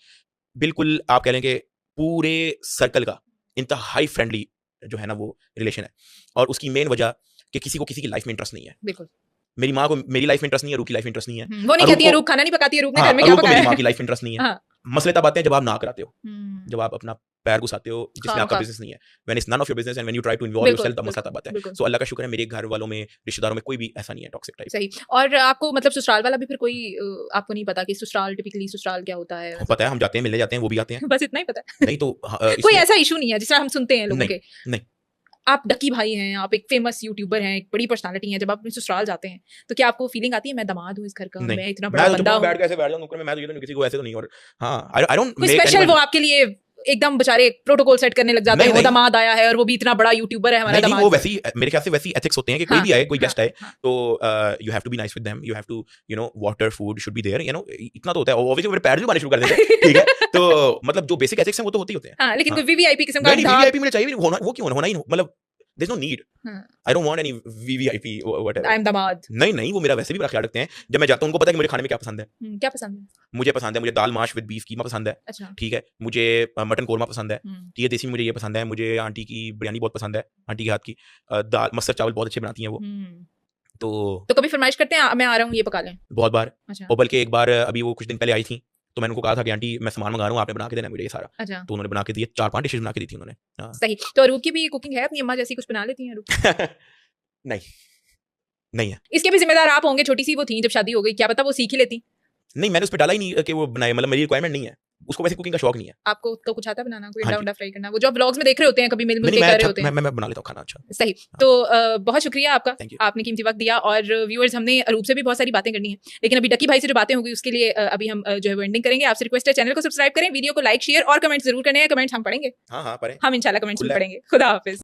बिल्कुल आप कह लें कि पूरे सर्कल का इंतहाई फ्रेंडली जो है ना वो रिलेशन है. और उसकी मेन वजह कि किसी को किसी की लाइफ में इंटरेस्ट नहीं है. बिल्कुल. मेरी माँ को मेरी लाइफ में इंटरेस्ट नहीं है, अरूब की लाइफ में इंटरेस्ट नहीं है. वो नहीं कहती है अरूब खाना नहीं पकाती है, अरूब ने घर में क्या पकाया है. मेरी माँ की लाइफ में इंटरेस्ट नहीं है. मसले तब आते हैं जब आप ना कराते हो, जब आप अपना पैर घुसाते हो जिसमें आपका बिजनेस नहीं है. When it's none of your business and when you try to involve yourself, तब मसला तब आता है. सो अल्लाह का शुक्र है मेरे घर वालों में, रिश्तेदारों में कोई भी ऐसा नहीं है टॉक्सिक टाइप. सही. और आपको मतलब ससुराल वाला भी फिर कोई आपको नहीं पता कि ससुराल टिपिकली ससुराल क्या होता है? पता है, हम जाते हैं, मिलने जाते हैं, वो भी आते हैं. बस इतना ही पता है. नहीं तो कोई ऐसा इशू नहीं है जिस तरह हम सुनते हैं लोगों के. नहीं. आप डकी भाई हैं, आप एक फेमस यूट्यूबर हैं, एक बड़ी पर्सनालिटी हैं. जब आप अपने ससुराल जाते हैं तो क्या आपको फीलिंग आती है मैं दामाद हूँ इस घर का, मैं इतना बड़ा बंदा हूँ? बैठ के ऐसे बैठ जाऊं नुक्कड़ में, मैं तो ये तो किसी को ऐसे तो नहीं. और हां, आई डोंट मेक स्पेशल वो आपके लिए एकदम बेचारे प्रोटोकॉल सेट करने लग जाते हैं. वो दामाद आया है और वो भी इतना बड़ा यूट्यूबर है हमारा दामाद. वो वैसी मेरे ख्याल से वैसी एथिक्स होते हैं कि कोई भी आए, कोई गेस्ट आए तो you have to be nice with them, you have to you know water food should be there, you know इतना तो होता है. ऑब्वियसली मेरे पैर भी मारने शुरू कर देते हैं. ठीक है, तो मतलब जो बेसिक एथिक्स हैं वो तो होते ही होते हैं. हां, लेकिन कोई वीवीआईपी किस्म का वीवीआईपी मुझे चाहिए होना, वो क्यों होना ही नहीं. मतलब there's no need. I don't want any VVIP whatever. I'm दामाद. नहीं, वो मेरा वैसे भी बड़ा ख्याल रखते हैं. जब मैं जाता हूं उनको पता है कि मुझे खाने में क्या पसंद है. क्या पसंद है? मुझे दाल माश विद बीफ कीमा पसंद है. अच्छा. ठीक है, मुझे मटन कोरमा पसंद है. ठीक है, देसी में मुझे ये पसंद है. मुझे आंटी की बिरयानी बहुत पसंद है, आंटी के हाथ की. दाल मस्टर्ड चावल बहुत अच्छे बनाती हैं वो. तो कभी फरमाइश करते हैं मैं आ रहा हूँ ये पका लें? बहुत बार. और बल्कि एक बार अभी वो कुछ दिन पहले आई थी तो मैंने उनको कहा था कि आंटी मैं सामान मंगा रहा हूँ, आपने बना के देना है मुझे ये सारा। अच्छा तो उन्होंने बना के दिए, 4-5 डिशेज बना के दी थी उन्होंने। हाँ। सही। तो अरूप की भी कुकिंग है, अपनी अम्मा जैसी कुछ बना लेती हैं अरूप? नहीं है। इसके भी जिम्मेदार आप होंगे, छोटी सी वो थी जब शादी हो गई, क्या पता वो सीख ही लेती। नहीं, मैंने उस पे डाला ही नहीं कि वो बनाए, मतलब मेरी रिक्वायरमेंट नहीं है। उसको वैसे कुकिंग का शौक नहीं है। आपको तो कुछ आता है बनाना, कोई हाँ अंडा जी। उंडा फ्राई करना, वो जो आप व्लॉग्स में देख रहे होते हैं, कभी मिल नहीं, के नहीं, कर रहे होते हैं? मैं बना लेता हूँ खाना अच्छा। सही। तो बहुत शुक्रिया आपका, Thank you. आपने कीमती वक्त दिया। और व्यूअर्स, हमने अरूप से भी बहुत सारी बातें करनी है, लेकिन अभी डकी भाई से जो बातें होंगी उसके लिए अभी हम जो है वो एंडिंग करेंगे। आपसे रिक्वेस्ट है, चैनल को सब्सक्राइब करें, वीडियो को लाइक शेयर और कमेंट जरूर करने हैं। कमेंट्स हम पढ़ेंगे, हाँ, पढ़ें। हम इंशाल्लाह कमेंट्स भी खुला है। पढ़ेंगे। खुदा हाफिज।